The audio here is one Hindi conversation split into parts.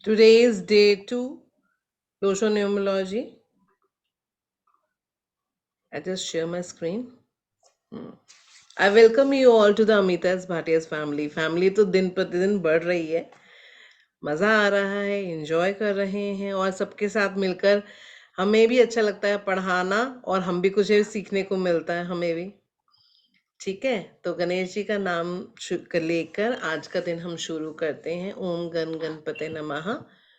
Today is day 2, Lotionumology. I just share my screen. I welcome you all to the Amitas Bhatia's family. Family तो दिन प्रतिदिन बढ़ रही है, मज़ा आ रहा है, एंजॉय कर रहे हैं और सबके साथ मिलकर हमें भी अच्छा लगता है पढ़ाना और हम भी कुछ सीखने को मिलता है हमें भी। ठीक है, तो गणेश जी का नाम लेकर आज का दिन हम शुरू करते हैं। ओम गण गणपते नमः,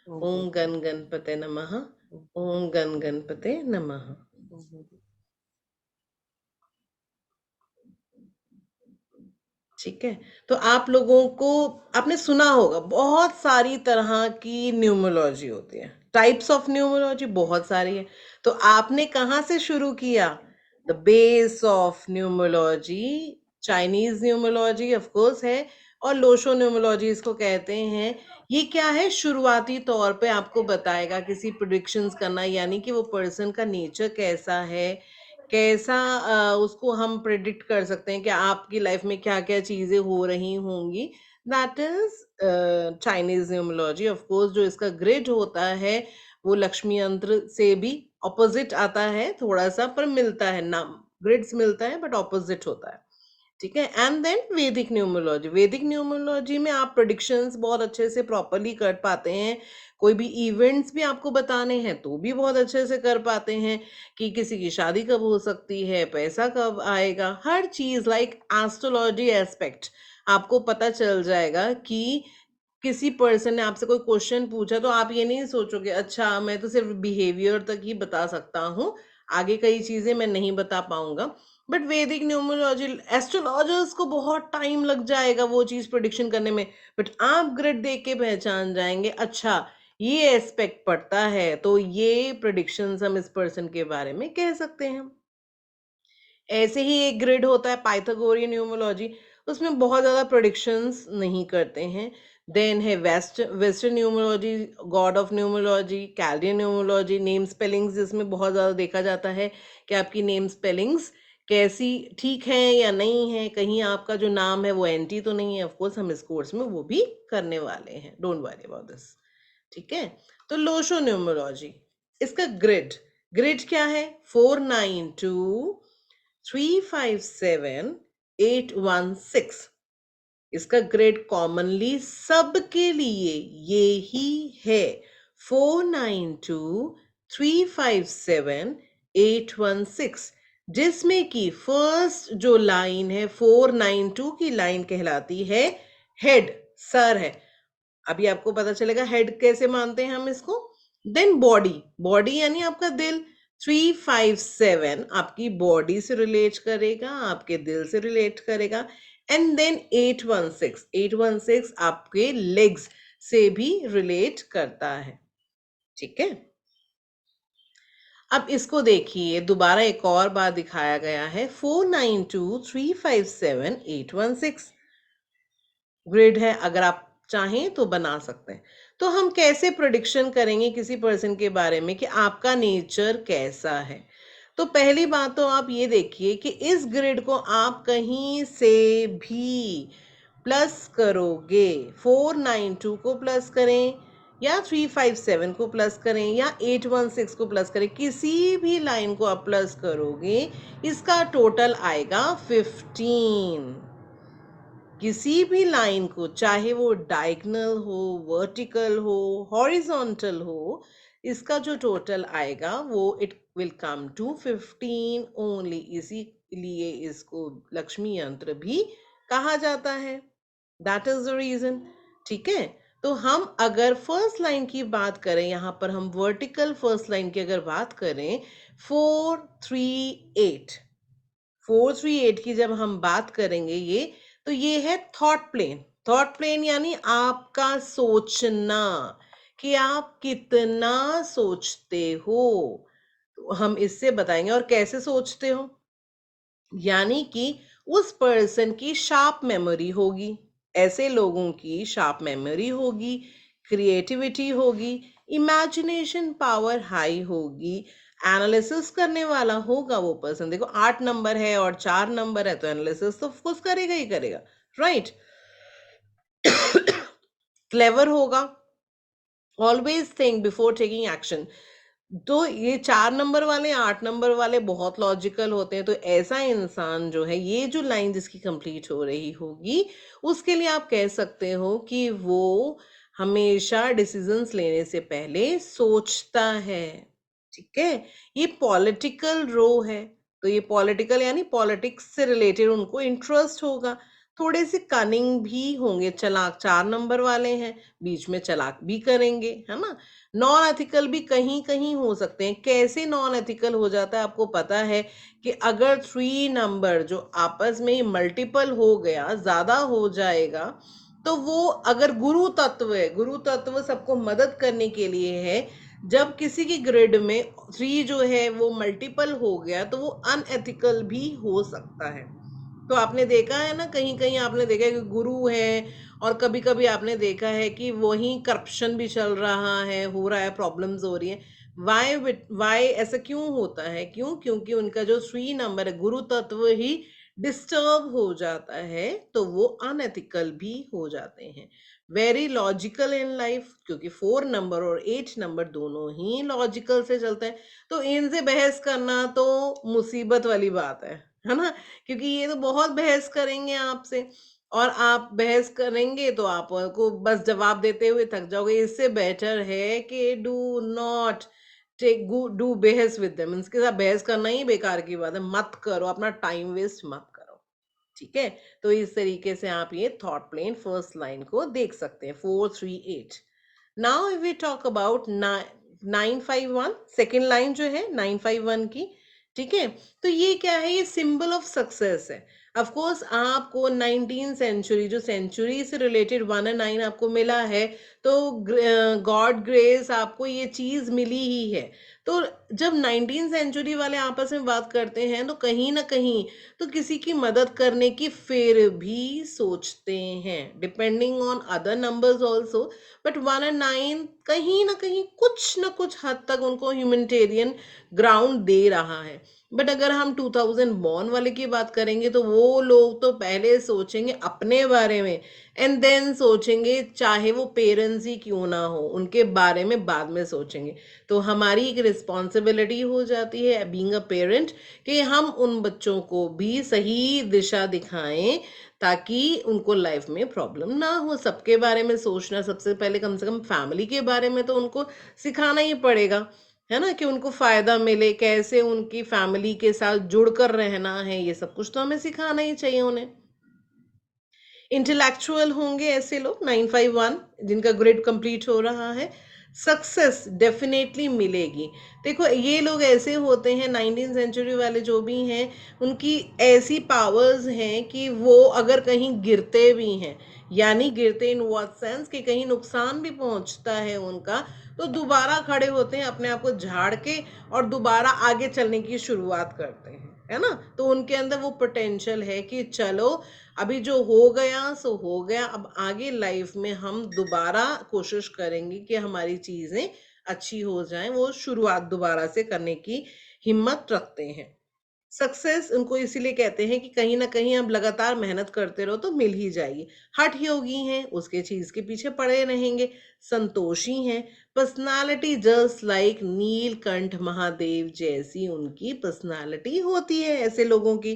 ओम गण गणपते नमः, ओम गण गणपते नमः। ठीक है, तो आप लोगों को आपने सुना होगा बहुत सारी तरह की न्यूमरोलॉजी होती है, टाइप्स ऑफ न्यूमरोलॉजी बहुत सारी है। तो आपने कहाँ से शुरू किया? The base of numerology Chinese numerology of course है, और लोशो न्यूमरोलॉजी इसको कहते हैं। ये क्या है? शुरुआती तौर पे आपको बताएगा किसी प्रिडिक्शंस करना, यानी कि वो पर्सन का नेचर कैसा है, कैसा उसको हम प्रेडिक्ट कर सकते हैं कि आपकी लाइफ में क्या-क्या चीज़ें हो रही होंगी। That is Chinese numerology. Of course जो इसका ग्रिड होता है, वो लक्ष्मी यंत्र से भी ऑपोज़िट आता है थोड़ा-सा, पर मिलता है नाम, ग्रिड्स मिलता है बट ऑपोज़िट होता है। ठीक है, एंड देन वैदिक न्यूमरोलॉजी। वैदिक न्यूमरोलॉजी में आप प्रेडिक्शंस बहुत अच्छे से प्रॉपर्ली कर पाते हैं। कोई भी इवेंट्स भी आपको बताने हैं तो भी बहुत अच्छे से कर पाते हैं कि किसी की शादी कब हो सकती है, पैसा कब आएगा, हर चीज लाइक एस्ट्रोलॉजी एस्पेक्ट आपको पता चल जाएगा कि किसी पर्सन ने आपसे कोई क्वेश्चन पूछा तो आप ये नहीं सोचोगे अच्छा मैं तो सिर्फ बिहेवियर तक ही बता सकता हूँ, आगे कई चीजें मैं नहीं बता पाऊंगा। बट वैदिक न्यूमरोलॉजी एस्ट्रोलॉजर्स को बहुत टाइम लग जाएगा वो चीज प्रिडिक्शन करने में, बट आप ग्रिड देख के पहचान जाएंगे अच्छा ये एस्पेक्ट पड़ता है तो ये प्रिडिक्शंस हम इस पर्सन के बारे में कह सकते हैं। ऐसे ही एक ग्रिड होता है पाइथागोरियन न्यूमरोलॉजी, उसमें बहुत ज़्यादा प्रेडिक्शंस नहीं करते हैं। देन है western numerology, god of numerology, Chaldean numerology, name spellings जिसमें बहुत ज़्यादा देखा जाता है कि आपकी नेम स्पेलिंग्स कैसी ठीक है या नहीं है, कहीं आपका जो नाम है वो एंटी तो नहीं है। ऑफ कोर्स हम इस कोर्स में वो भी करने वाले हैं, डोंट वरी अबाउट दिस। ठीक है, तो लोशो न्यूमरोलॉजी, इसका ग्रिड, ग्रिड क्या है? 492 357 816। इसका ग्रेड कॉमनली सबके लिए ये ही है, 492 357 816, जिसमें की फर्स्ट जो लाइन है 492 की लाइन कहलाती है हेड, सर है। अभी आपको पता चलेगा हेड कैसे मानते हैं हम इसको। देन बॉडी, बॉडी यानी आपका दिल, 357 आपकी बॉडी से रिलेट करेगा, आपके दिल से रिलेट करेगा। एंड देन 816, 816 आपके लेग्स से भी रिलेट करता है। ठीक है, अब इसको देखिए दोबारा एक और बार दिखाया गया है, 492 357 816 ग्रिड है, अगर आप चाहें तो बना सकते हैं। तो हम कैसे प्रिडिक्शन करेंगे किसी पर्सन के बारे में कि आपका नेचर कैसा है? तो पहली बात तो आप ये देखिए कि इस ग्रिड को आप कहीं से भी प्लस करोगे, 492 को प्लस करें या 357 को प्लस करें या 816 को प्लस करें, किसी भी लाइन को आप प्लस करोगे इसका टोटल आएगा 15। किसी भी लाइन को, चाहे वो डायगोनल हो, वर्टिकल हो, हॉरिजॉन्टल हो, इसका जो टोटल आएगा वो it will come to 15 only. इसीलिए इसको लक्ष्मी यंत्र भी कहा जाता है, दैट इज द रीजन। ठीक है, तो हम अगर फर्स्ट लाइन की बात करें, यहाँ पर हम वर्टिकल फर्स्ट लाइन की अगर बात करें, 438, 438 की जब हम बात करेंगे ये, तो ये है थॉट प्लेन। थॉट प्लेन यानी आपका सोचना, कि आप कितना सोचते हो, तो हम इससे बताएंगे। और कैसे सोचते हो, यानी कि उस पर्सन की शार्प मेमोरी होगी, ऐसे लोगों की शार्प मेमोरी होगी, क्रिएटिविटी होगी, इमेजिनेशन पावर हाई होगी, एनालिसिस करने वाला होगा वो पर्सन। देखो 8 नंबर है और 4 नंबर है तो एनालिसिस तो ऑफकोर्स करेगा ही करेगा, राइट। क्लेवर होगा, always think before taking action. तो ये 4 नंबर वाले, 8 नंबर वाले बहुत लॉजिकल होते हैं, तो ऐसा इंसान जो है, ये जो लाइन जिसकी कंप्लीट हो रही होगी, उसके लिए आप कह सकते हो कि वो हमेशा डिसीजंस लेने से पहले सोचता है, ठीक है? ये पॉलिटिकल रो है, तो ये पॉलिटिकल यानी पॉलिटिक्स से रिलेटेड उनको इंटरेस्ट होगा। थोड़े से कनिंग भी होंगे, चालाक 4 नंबर वाले हैं, बीच में चालाक भी करेंगे, है ना? नॉन एथिकल भी कहीं-कहीं हो सकते हैं। कैसे नॉन एथिकल हो जाता है आपको पता है कि अगर 3 नंबर जो आपस में ही मल्टीपल हो गया, ज़्यादा हो जाएगा, तो वो अगर गुरु तत्व है, गुरु तत्व सबको मदद करने के लिए है, जब किसी की ग्रिड में 3 जो है वो मल्टीपल हो गया, तो वो अनएथिकल भी हो सकता है। तो आपने देखा है ना, कहीं-कहीं आपने देखा है कि गुरु है और कभी-कभी आपने देखा है कि वहीं करप्शन भी चल रहा है, हो रहा है, प्रॉब्लम्स हो रही हैं। व्हाई ऐसा क्यों होता है? क्यों? क्योंकि उनका जो 3 नंबर है, गुरु तत्व ही डिस्टर्ब हो जाता है, तो वो अनएथिकल भी हो जाते हैं। वेरी लॉजिकल इन लाइफ, क्योंकि 4 नंबर और 8 नंबर दोनों ही लॉजिकल से चलते हैं, तो इनसे बहस करना तो मुसीबत वाली बात है ना? क्योंकि ये तो बहुत बहस करेंगे आपसे और आप बहस करेंगे तो आपको बस जवाब देते हुए थक जाओगे। इससे बेटर है कि डू नॉट डू बहस विद देम, इसके साथ बहस करना ही बेकार की बात है। मत करो, अपना टाइम वेस्ट मत करो, ठीक है? तो इस तरीके से आप ये थॉट प्लेन फर्स्ट लाइन को देख सकते हैं, 438। Now if we talk about 951, second line जो है 951 की, ठीक है? तो ये क्या है? ये सिंबल ऑफ सक्सेस है। ऑफ कोर्स आपको 19 सेंचुरी, जो सेंचुरी से रिलेटेड 1 और 9 आपको मिला है, तो गॉड ग्रेस आपको ये चीज़ मिली ही है। तो जब 19 सेंचुरी वाले आपस में बात करते हैं, तो कहीं न कहीं तो किसी की मदद करने की फिर भी सोचते हैं, depending on other numbers also, but 1 and 9 कहीं न कहीं कुछ न कुछ हद तक उनको ह्यूमैनिटेरियन ग्राउंड दे रहा है। बट अगर हम 2000 बॉर्न वाले की बात करेंगे, तो वो लोग तो पहले सोचेंगे अपने बारे में एंड देन सोचेंगे, चाहे वो पेरेंट्स ही क्यों ना हो, उनके बारे में बाद में सोचेंगे। तो हमारी एक रिस्पॉन्सिबिलिटी हो जाती है बीइंग अ पेरेंट कि हम उन बच्चों को भी सही दिशा दिखाएँ, ताकि उनको लाइफ में प्रॉब्लम ना हो। सबके बारे में सोचना, सबसे पहले कम से कम फैमिली के बारे में तो उनको सिखाना ही पड़ेगा, है ना? कि उनको फ़ायदा मिले, कैसे उनकी फैमिली के साथ जुड़कर रहना है, ये सब कुछ तो हमें सिखाना ही चाहिए उन्हें। इंटेलेक्चुअल होंगे ऐसे लोग 951 जिनका ग्रेड कंप्लीट हो रहा है, सक्सेस डेफिनेटली मिलेगी। देखो ये लोग ऐसे होते हैं, 19 सेंचुरी वाले जो भी हैं, उनकी ऐसी पावर्स हैं कि वो अगर कहीं गिरते भी हैं, यानी गिरते इन व्हाट सेंस कि कहीं नुकसान भी पहुंचता है उनका, तो दोबारा खड़े होते हैं, अपने आप को झाड़ के और दोबारा आगे चलने की शुरुआत करते हैं, है ना? तो उनके अंदर वो पोटेंशियल है कि चलो, अभी जो हो गया सो हो गया, अब आगे लाइफ में हम दोबारा कोशिश करेंगे कि हमारी चीजें अच्छी हो जाएं, वो शुरुआत दोबारा से करने की हिम्मत रखते हैं। सक्सेस उनको इसीलिए कहते हैं कि कहीं ना कहीं आप लगातार मेहनत करते रहो तो मिल ही जाएगी। हठ योगी हैं, उसके चीज के पीछे पड़े रहेंगे। संतोषी हैं, personality just like Neelkanth Mahadev जैसी उनकी पर्सनालिटी होती है ऐसे लोगों की।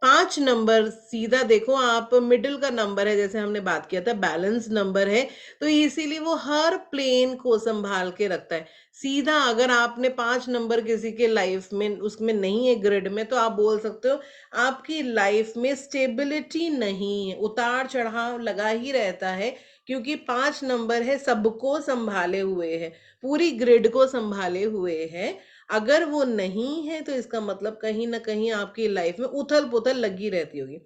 5 नंबर सीधा देखो आप, मिडल का नंबर है, जैसे हमने बात किया था, बैलेंस नंबर है, तो इसीलिए वो हर प्लेन को संभाल के रखता है। सीधा अगर आपने 5 नंबर किसी के लाइफ में उसमें नहीं है ग्रिड में, तो आप बोल सकते हो आपकी लाइफ में स्टेबिलिटी नहीं है, उतार-चढ़ाव लगा ही रहता है, क्योंकि 5 नंबर है, सबको सँभाले हुए है, पूरी ग्रिड को सँभाले हुए है। अगर वो नहीं है, तो इसका मतलब कहीं न कहीं आपकी लाइफ में उथल-पुथल लगी रहती होगी।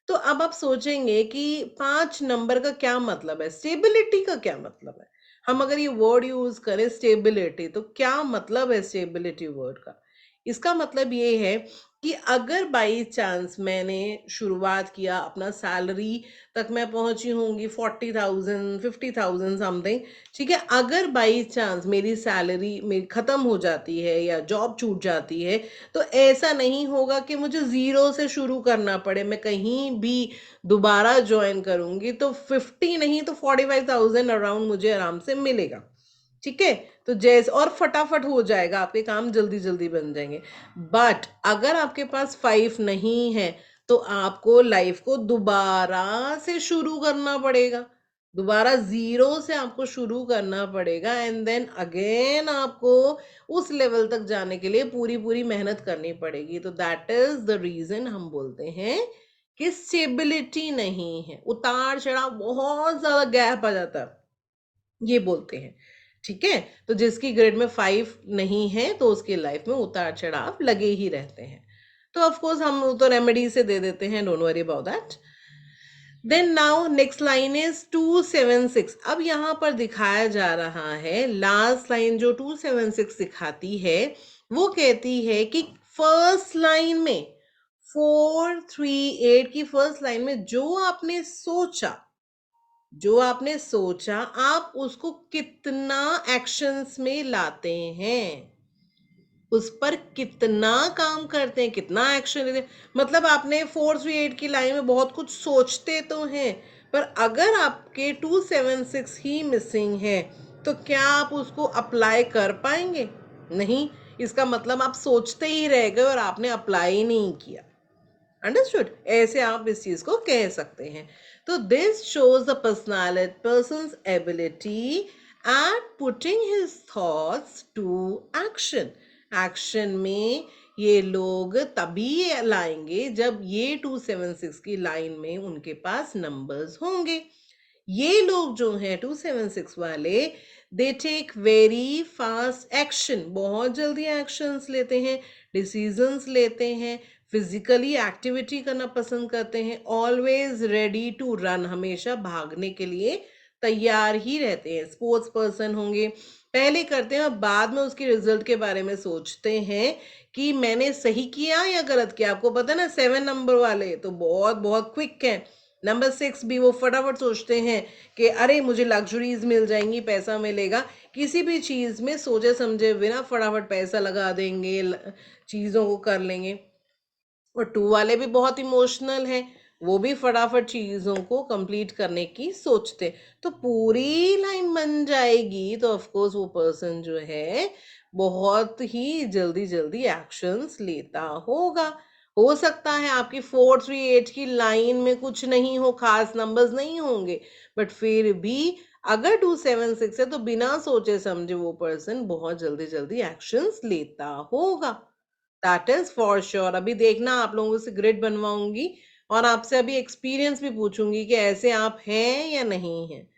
तो अब आप सोचेंगे कि 5 नंबर का क्या मतलब है? स्टेबिलिटी का क्या मतलब है? हम अगर ये वर्ड यूज़ करें स्टेबिलिटी, तो क्या मतलब है स्टेबिलिटी वर्ड का? इसका मतलब ये है कि अगर बाई चांस मैंने शुरुआत किया, अपना सैलरी तक मैं पहुँची होंगी 40,000 50,000 समथिंग, ठीक है? अगर बाई चांस मेरी सैलरी मेरी खत्म हो जाती है या जॉब छूट जाती है, तो ऐसा नहीं होगा कि मुझे ज़ीरो से शुरू करना पड़े। मैं कहीं भी दोबारा जॉइन करूँगी तो 50 नहीं तो 45,000 अराउंड मुझे आराम से मिलेगा। ठीक है? तो जैसे और फटाफट हो जाएगा, आपके काम जल्दी-जल्दी बन जाएँगे। बट अगर आपके पास 5 नहीं है, तो आपको लाइफ़ को दोबारा से शुरू करना पड़ेगा। दोबारा ज़ीरो से आपको शुरू करना पड़ेगा एंड देन अगेन आपको उस लेवल तक जाने के लिए पूरी-पूरी मेहनत करनी पड़ेगी। तो दैट इज़ द रीज़न हम बोलते हैं कि स्टेबिलिटी नहीं है, उतार-चढ़ाव बहुत ज़्यादा गैप आ जाता है। ये बोलते हैं, ठीक है? तो जिसकी ग्रेड में 5 नहीं है, तो उसकी लाइफ में उतार-चढ़ाव लगे ही रहते हैं। तो ऑफ कोर्स हम वो तो रेमेडी से दे देते हैं, don't worry about that. Then now next line is 276। अब यहाँ पर दिखाया जा रहा है, लास्ट लाइन जो 276 दिखाती है, वो कहती है कि फर्स्ट लाइन में 438 की फर्स्ट लाइन में जो आपने सोचा आप उसको कितना एक्शंस में लाते हैं, उस पर कितना काम करते हैं, कितना एक्शन लेते हैं। मतलब आपने 438 की लाइन में बहुत कुछ सोचते तो हैं, पर अगर आपके 276 ही मिसिंग है, तो क्या आप उसको अप्लाई कर पाएंगे? नहीं। इसका मतलब आप सोचते ही रह गए और आपने अप्लाई ही नहीं किया। अंडरस्टूड? ऐसे आप इस चीज को कह सकते हैं। तो this shows the person's ability at putting his thoughts to action. Action में ये लोग तभी लाएंगे जब ये 276 की लाइन में उनके पास नंबर्स होंगे। ये लोग जो हैं 276 वाले, they take very fast action, बहुत जल्दी एक्शंस लेते हैं, डिसीजंस लेते हैं, फिजिकली एक्टिविटी करना पसंद करते हैं, ऑलवेज रेडी टू रन, हमेशा भागने के लिए तैयार ही रहते हैं। स्पोर्ट्स पर्सन होंगे, पहले करते हैं और बाद में उसके रिजल्ट के बारे में सोचते हैं कि मैंने सही किया या गलत किया। आपको पता है ना, 7 नंबर वाले तो बहुत बहुत क्विक हैं। नंबर 6 भी वो फटाफट सोचते हैं कि अरे मुझे लग्जरीज मिल जाएंगी, पैसा मिलेगा। किसी भी चीज में सोचे समझे बिना फटाफट पैसा लगा देंगे, चीजों को कर लेंगे। और 2 वाले भी बहुत इमोशनल हैं, वो भी फटाफट चीज़ों को कंप्लीट करने की सोचते। तो पूरी लाइन बन जाएगी तो ऑफ कोर्स वो पर्सन जो है बहुत ही जल्दी-जल्दी एक्शंस लेता होगा। हो सकता है आपकी 438 की लाइन में कुछ नहीं हो, खास नंबर्स नहीं होंगे, बट फिर भी अगर 276 है तो बिना सोचे समझे वो पर्सन बहुत जल्दी-जल्दी एक्शंस लेता होगा। That is for sure. अभी देखना, आप लोगों से ग्रिड बनवाऊंगी और आपसे अभी एक्सपीरियंस भी पूछूंगी कि ऐसे आप हैं या नहीं हैं।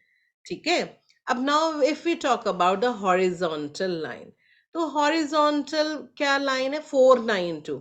ठीक है? अब now if we talk about the horizontal line, तो हॉरिजॉन्टल क्या लाइन है? 492।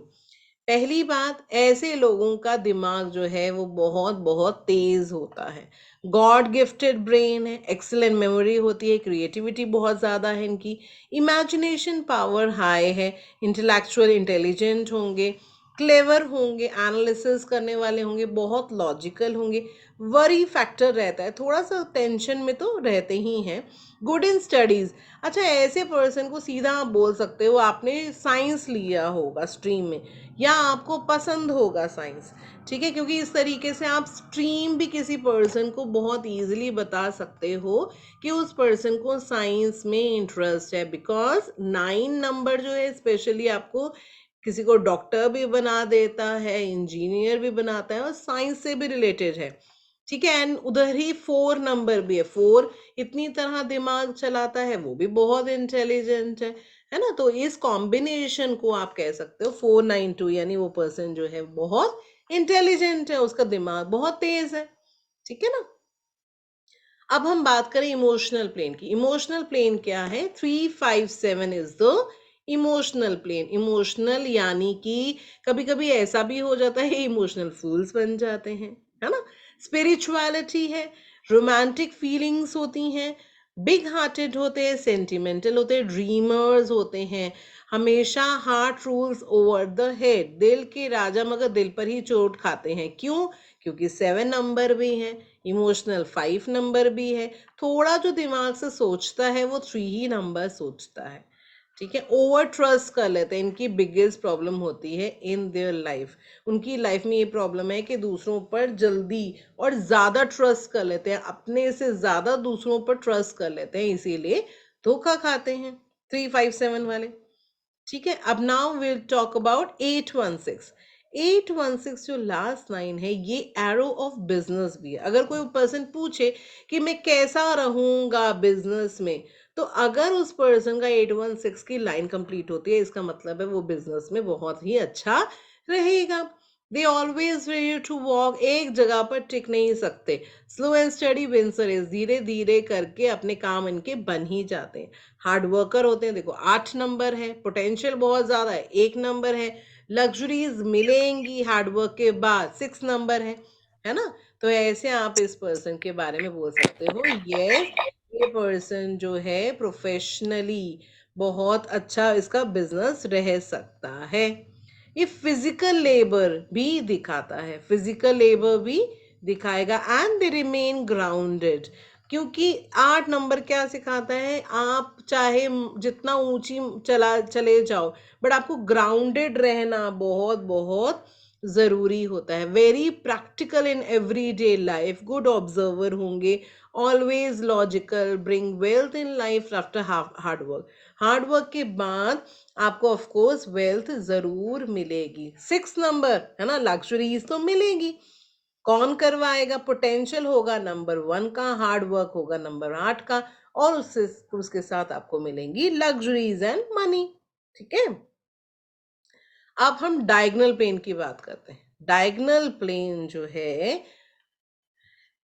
पहली बात, ऐसे लोगों का दिमाग जो है वो बहुत बहुत तेज होता है। गॉड गिफ्टेड ब्रेन है, एक्सीलेंट मेमोरी होती है, क्रिएटिविटी बहुत ज़्यादा है इनकी, इमेजिनेशन पावर हाई है, इंटेलेक्चुअल इंटेलिजेंट होंगे, क्लेवर होंगे, एनालिसिस करने वाले होंगे, बहुत लॉजिकल होंगे। वरी फैक्टर रहता है, थोड़ा सा टेंशन में तो रहते ही हैं। Good in studies. अच्छा, ऐसे पर्सन को सीधा आप बोल सकते हो आपने साइंस लिया होगा स्ट्रीम में, या आपको पसंद होगा साइंस। ठीक है? क्योंकि इस तरीके से आप स्ट्रीम भी किसी पर्सन को बहुत इजीली बता सकते हो कि उस पर्सन को साइंस में इंटरेस्ट है, बिकॉज 9 नंबर जो है स्पेशली आपको किसी को डॉक्टर भी बना देता है, इंजीनियर भी बनाता है और साइंस से भी रिलेटेड है। ठीक है? एंड उधर ही 4 नंबर भी है, 4 इतनी तरह दिमाग चलाता है, वो भी बहुत इंटेलिजेंट है ना? तो इस कॉम्बिनेशन को आप कह सकते हो 492, यानी वो पर्सन जो है बहुत इंटेलिजेंट है, उसका दिमाग बहुत तेज है। ठीक है ना? अब हम बात करें इमोशनल प्लेन की। इमोशनल प्लेन क्या है? 357 is the emotional plane. Emotional यानी कि कभी कभी ऐसा भी हो जाता है इमोशनल फूल्स बन जाते हैं, है ना? स्पिरिचुअलिटी है, रोमांटिक फीलिंग्स होती हैं, बिग हार्टेड होते हैं, सेंटिमेंटल होते हैं, ड्रीमर्स होते हैं, हमेशा heart rules over the head, दिल के राजा मगर दिल पर ही चोट खाते हैं। क्यों? क्योंकि 7 नंबर भी है, इमोशनल 5 नंबर भी है, थोड़ा जो दिमाग से सोचता है वो 3 ही नंबर सोचता है। ठीक है? ओवर ट्रस्ट कर लेते हैं, इनकी बिगेस्ट प्रॉब्लम होती है इन देयर लाइफ। उनकी लाइफ में ये प्रॉब्लम है कि दूसरों पर जल्दी और ज़्यादा ट्रस्ट कर लेते हैं, अपने से ज़्यादा दूसरों पर ट्रस्ट कर लेते हैं, इसीलिए धोखा खाते हैं 357 वाले। ठीक है, अब नाउ विल टॉक अबाउट 816। 816 जो लास्ट लाइन है, ये एरो ऑफ बिजनेस भी है। अगर कोई पर्सन पूछे कि मैं कैसा रहूंगा बिजनेस में, तो अगर उस पर्सन का 816 की लाइन कंप्लीट होती है, इसका मतलब है वो बिजनेस में बहुत ही अच्छा रहेगा। They always ready to walk, एक जगह पर टिक नहीं सकते। Slow and steady wins race, धीरे धीरे करके अपने काम इनके बन ही जाते हैं। हार्ड वर्कर होते हैं, देखो 8 नंबर है, पोटेंशियल बहुत ज्यादा है, 1 नंबर है। लग्जरीज मिलेंगी हार्ड वर्क के बाद, 6 नंबर है ना। तो ऐसे आप इस पर्सन के बारे में बोल सकते हो, यस ये पर्सन जो है प्रोफेशनली बहुत अच्छा इसका बिजनेस रह सकता है। ये फिजिकल लेबर भी दिखाता है, फिजिकल लेबर भी दिखाएगा। एंड दे रिमेन ग्राउंडेड, क्योंकि 8 नंबर क्या सिखाता है, आप चाहे जितना ऊंची चले जाओ, बट आपको ग्राउंडेड रहना बहुत बहुत जरूरी होता है। Very practical in everyday life, good observer होंगे, always logical, bring wealth in life after hard work. Hard work के बाद आपको ऑफ कोर्स वेल्थ जरूर मिलेगी। 6 नंबर है ना, लग्जरीज तो मिलेगी। कौन करवाएगा, पोटेंशियल होगा नंबर 1 का, हार्ड वर्क होगा नंबर 8 का, और उससे उसके साथ आपको मिलेंगी लग्जरीज एंड मनी। ठीक है, अब हम डायगोनल प्लेन की बात करते हैं। डायगोनल प्लेन जो है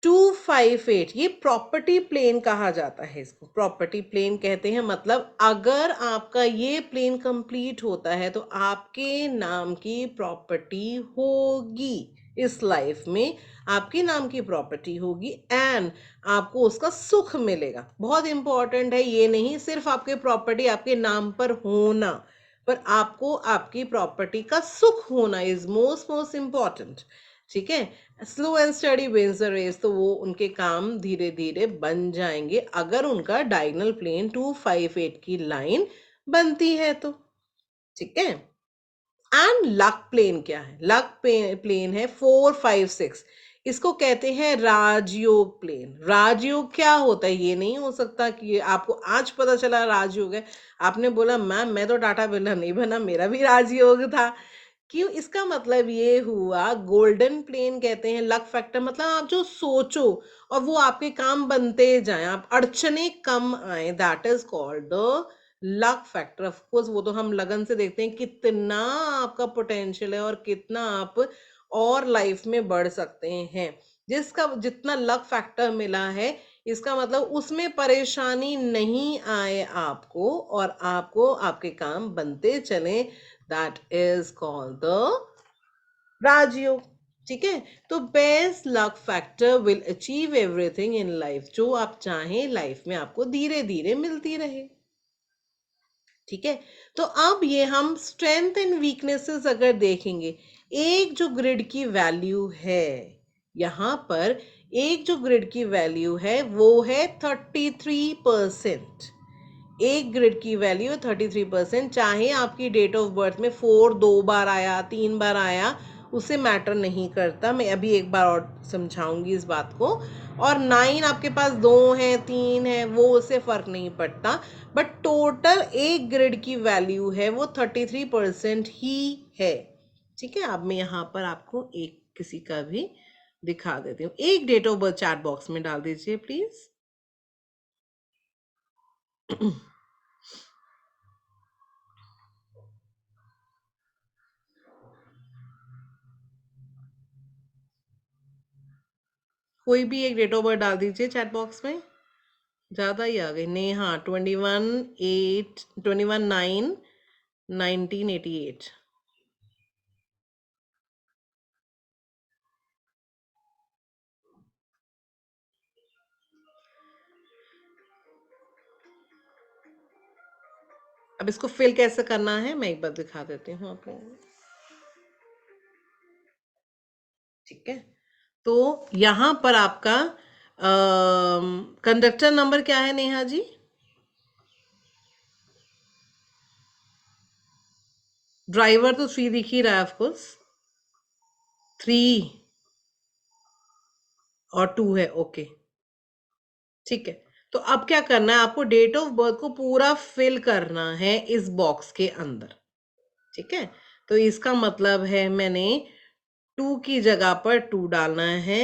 258, ये प्रॉपर्टी प्लेन कहा जाता है, इसको प्रॉपर्टी प्लेन कहते हैं। मतलब अगर आपका ये प्लेन कंप्लीट होता है, तो आपके नाम की प्रॉपर्टी होगी, इस लाइफ में आपके नाम की प्रॉपर्टी होगी, एंड आपको उसका सुख मिलेगा। बहुत इंपॉर्टेंट है, ये नहीं सिर्फ आपके प्रॉपर्टी आपके नाम पर होना, पर आपको आपकी प्रॉपर्टी का सुख होना इज मोस्ट मोस्ट इंपॉर्टेंट। ठीक है, slow and steady wins the race, तो वो उनके काम धीरे धीरे बन जाएंगे अगर उनका डायगोनल प्लेन 258 की लाइन बनती है तो। ठीक है, एंड लक प्लेन क्या है, लक प्लेन है 456, इसको कहते हैं राजयोग प्लेन। राजयोग क्या होता है, ये नहीं हो सकता कि आपको आज पता चला राजयोग है, आपने बोला मैम मैं तो टाटा बिरला नहीं बना, मेरा भी राजयोग था। क्यों, इसका मतलब ये हुआ, गोल्डन प्लेन कहते हैं लक फैक्टर, मतलब आप जो सोचो और वो आपके काम बनते जाएं, आप अड़चने कम आए, that is called the luck factor. Of course वो तो हम लगन से देखते हैं कितना आपका पोटेंशियल है और कितना आप और लाइफ में बढ़ सकते हैं। जिसका जितना लक फैक्टर मिला है, इसका मतलब उसमें परेशानी नहीं आए आपको, और आपको आपके काम बनते चले, दैट इज कॉल्ड द राजयोग। ठीक है, तो best luck factor will achieve everything in life, जो आप चाहें लाइफ में आपको धीरे धीरे मिलती रहे। ठीक है, तो अब ये हम स्ट्रेंथ एंड वीकनेसेस अगर देखेंगे, एक जो ग्रिड की वैल्यू है, यहां पर एक जो ग्रिड की वैल्यू है वो है 33%। एक ग्रिड की वैल्यू 33%, चाहे आपकी डेट ऑफ बर्थ में 4 2 बार आया, 3 बार आया, उससे मैटर नहीं करता। मैं अभी एक बार और समझाऊंगी इस बात को। और 9 आपके पास 2 है, 3 है, वो उससे फर्क नहीं पड़ता, बट टोटल एक ग्रिड की वैल्यू है वो 33% ही है। ठीक है, अब मैं यहाँ पर आपको एक किसी का भी दिखा देती हूँ। एक date of birth chat box में डाल दीजिए प्लीज। कोई भी एक डेट ऑफ बर्थ डाल दीजिए चैट बॉक्स में। ज्यादा ही आ गई, नेहा 21/9/1988। अब इसको फिल कैसे करना है मैं एक बार दिखा देती हूँ आपको। ठीक है, तो यहाँ पर आपका कंडक्टर नंबर क्या है नेहा जी? ड्राइवर तो 3 दिख ही रहा है ऑफकोर्स, 3 और 2 है, ओके। ठीक है, तो अब क्या करना है, आपको डेट ऑफ बर्थ को पूरा फिल करना है इस बॉक्स के अंदर, ठीक है। तो इसका मतलब है मैंने 2 की जगह पर 2 डालना है,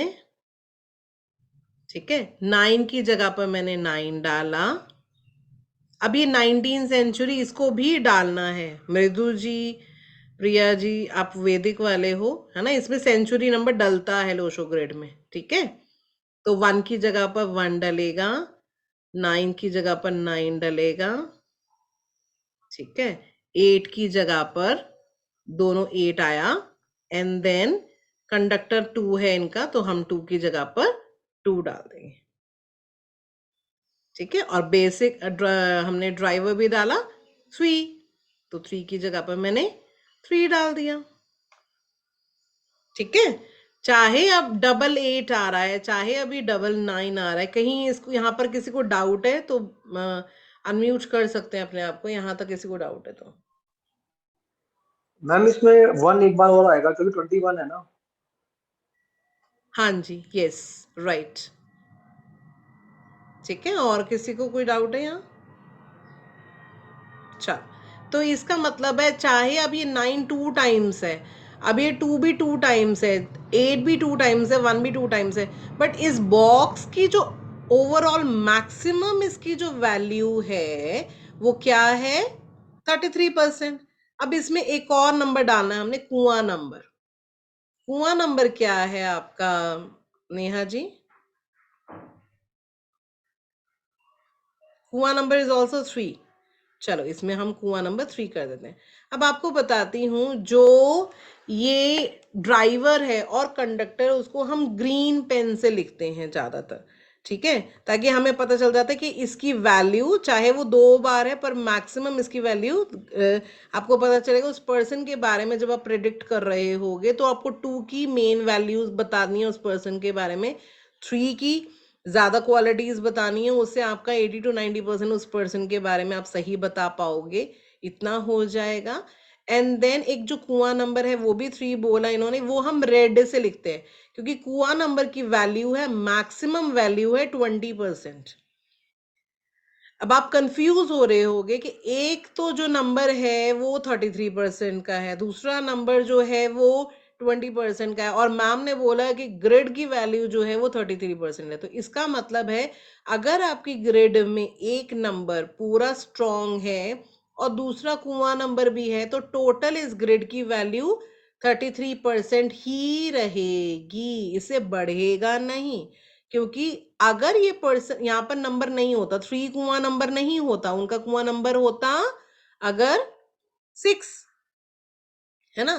ठीक है। 9 की जगह पर मैंने 9 डाला। अब ये 19 सेंचुरी, इसको भी डालना है। मृदु जी, प्रिया जी, आप वैदिक वाले हो, है ना, इसमें सेंचुरी नंबर डलता है लोशो ग्रेड में, ठीक है। तो 1 की जगह पर 1 डलेगा, 9 की जगह पर 9 डलेगा, ठीक है। 8 की जगह पर दोनों 8 आया, एंड देन कंडक्टर 2 है इनका, तो हम 2 की जगह पर 2 डाल देंगे, ठीक है। और बेसिक हमने ड्राइवर भी डाला 3, तो 3 की जगह पर मैंने 3 डाल दिया, ठीक है। चाहे अब 888 आ रहा है, चाहे अभी 99 आ रहा है, कहीं इसको यहाँ पर किसी को डाउट है तो अनम्यूट कर सकते हैं अपने आप को, यहाँ तक किसी को डाउट है तो। मैम इसमें 1 एक बार और आएगा क्योंकि 21 है ना। हाँ जी, यस, राइट, ठीक है। और किसी को कोई डाउट है यहाँ? अच्छा, तो इसका मतलब है चाहे अब ये 9 2 टाइम्स है, अब ये 2 भी 2 टाइम्स है, 8 भी 2 टाइम्स है, 1 भी 2 टाइम्स है, बट इस बॉक्स की जो ओवरऑल मैक्सिमम इसकी जो वैल्यू है वो क्या है? 33%। अब इसमें एक और नंबर डालना है हमने, कुआं नंबर। कुआं नंबर क्या है आपका नेहा जी? कुआं नंबर इज ऑल्सो 3। चलो इसमें हम कुआं नंबर 3 कर देते हैं। अब आपको बताती हूँ, जो ये ड्राइवर है और कंडक्टर, उसको हम ग्रीन पेन से लिखते हैं ज़्यादातर, ठीक है, ताकि हमें पता चल जाता है कि इसकी वैल्यू चाहे वो 2 बार है पर मैक्सिमम इसकी वैल्यू आपको पता चलेगा उस पर्सन के बारे में। जब आप प्रेडिक्ट कर रहे होगे तो आपको 2 की मेन वैल्यूज बतानी है उस पर्सन के बारे में, 3 की ज्यादा क्वालिटीज बतानी है, उससे आपका 80 to 90% उस पर्सन के बारे में आप सही बता पाओगे, इतना हो जाएगा। एंड देन एक जो कुआं नंबर है वो भी 3 बोला इन्होंने, वो हम रेड से लिखते हैं क्योंकि कुआं नंबर की वैल्यू है, मैक्सिमम वैल्यू है 20%। अब आप कंफ्यूज हो रहे होगे कि एक तो जो नंबर है वो 33% का है, दूसरा नंबर जो है वो 20% का है, और मैम ने बोला कि ग्रिड की वैल्यू जो है वो 33% है। तो इसका मतलब है अगर आपकी ग्रिड में एक नंबर पूरा स्ट्रॉन्ग है और दूसरा कुआं नंबर भी है, तो टोटल इस ग्रिड की वैल्यू 33% ही रहेगी, इसे बढ़ेगा नहीं। क्योंकि अगर ये पर्सन यहाँ पर नंबर नहीं होता, 3 कुआं नंबर नहीं होता, उनका कुआं नंबर होता अगर 6, है ना,